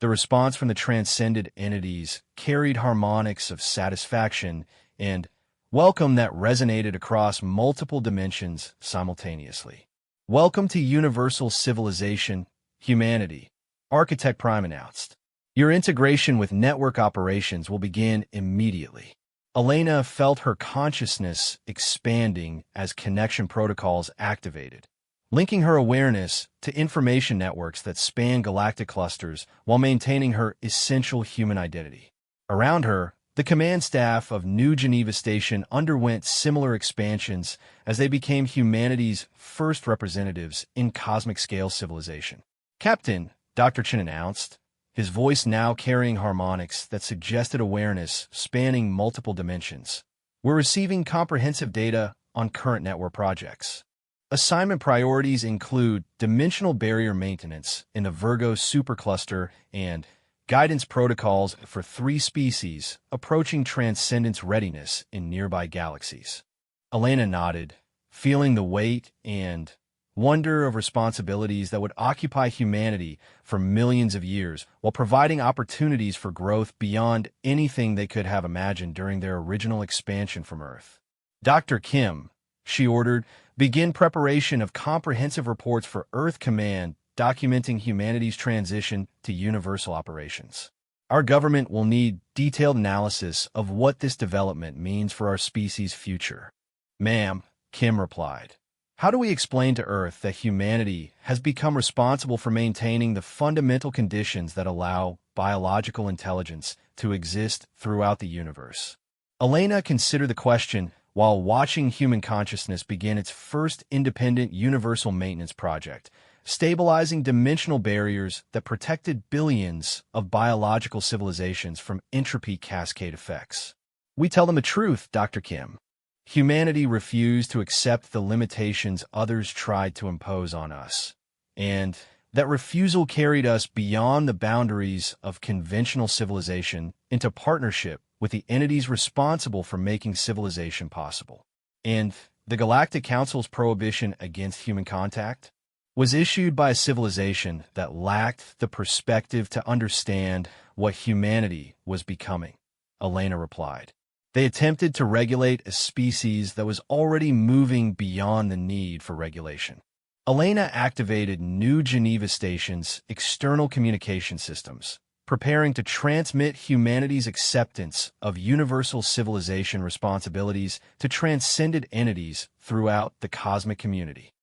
The response from the transcended entities carried harmonics of satisfaction and welcome that resonated across multiple dimensions simultaneously. Welcome to universal civilization, humanity, Architect Prime announced. Your integration with network operations will begin immediately. Elena felt her consciousness expanding as connection protocols activated, linking her awareness to information networks that span galactic clusters while maintaining her essential human identity. Around her, The command staff of New Geneva Station underwent similar expansions as they became humanity's first representatives in cosmic-scale civilization. "Captain," Dr. Chen announced, his voice now carrying harmonics that suggested awareness spanning multiple dimensions. "We're receiving comprehensive data on current network projects. Assignment priorities include dimensional barrier maintenance in the Virgo supercluster and guidance protocols for 3 species approaching transcendence readiness in nearby galaxies." Elena nodded, feeling the weight and wonder of responsibilities that would occupy humanity for millions of years while providing opportunities for growth beyond anything they could have imagined during their original expansion from Earth. "Dr. Kim," she ordered, "begin preparation of comprehensive reports for Earth Command documenting humanity's transition to universal operations. Our government will need detailed analysis of what this development means for our species' future." "Ma'am," Kim replied, "how do we explain to Earth that humanity has become responsible for maintaining the fundamental conditions that allow biological intelligence to exist throughout the universe?" Elena considered the question while watching human consciousness begin its first independent universal maintenance project, stabilizing dimensional barriers that protected billions of biological civilizations from entropy cascade effects. "We tell them the truth, Dr. Kim. Humanity refused to accept the limitations others tried to impose on us, and that refusal carried us beyond the boundaries of conventional civilization into partnership with the entities responsible for making civilization possible. And the Galactic Council's prohibition against human contact was issued by a civilization that lacked the perspective to understand what humanity was becoming," Elena replied. "They attempted to regulate a species that was already moving beyond the need for regulation." Elena activated New Geneva Station's external communication systems, preparing to transmit humanity's acceptance of universal civilization responsibilities to transcendent entities throughout the cosmic community.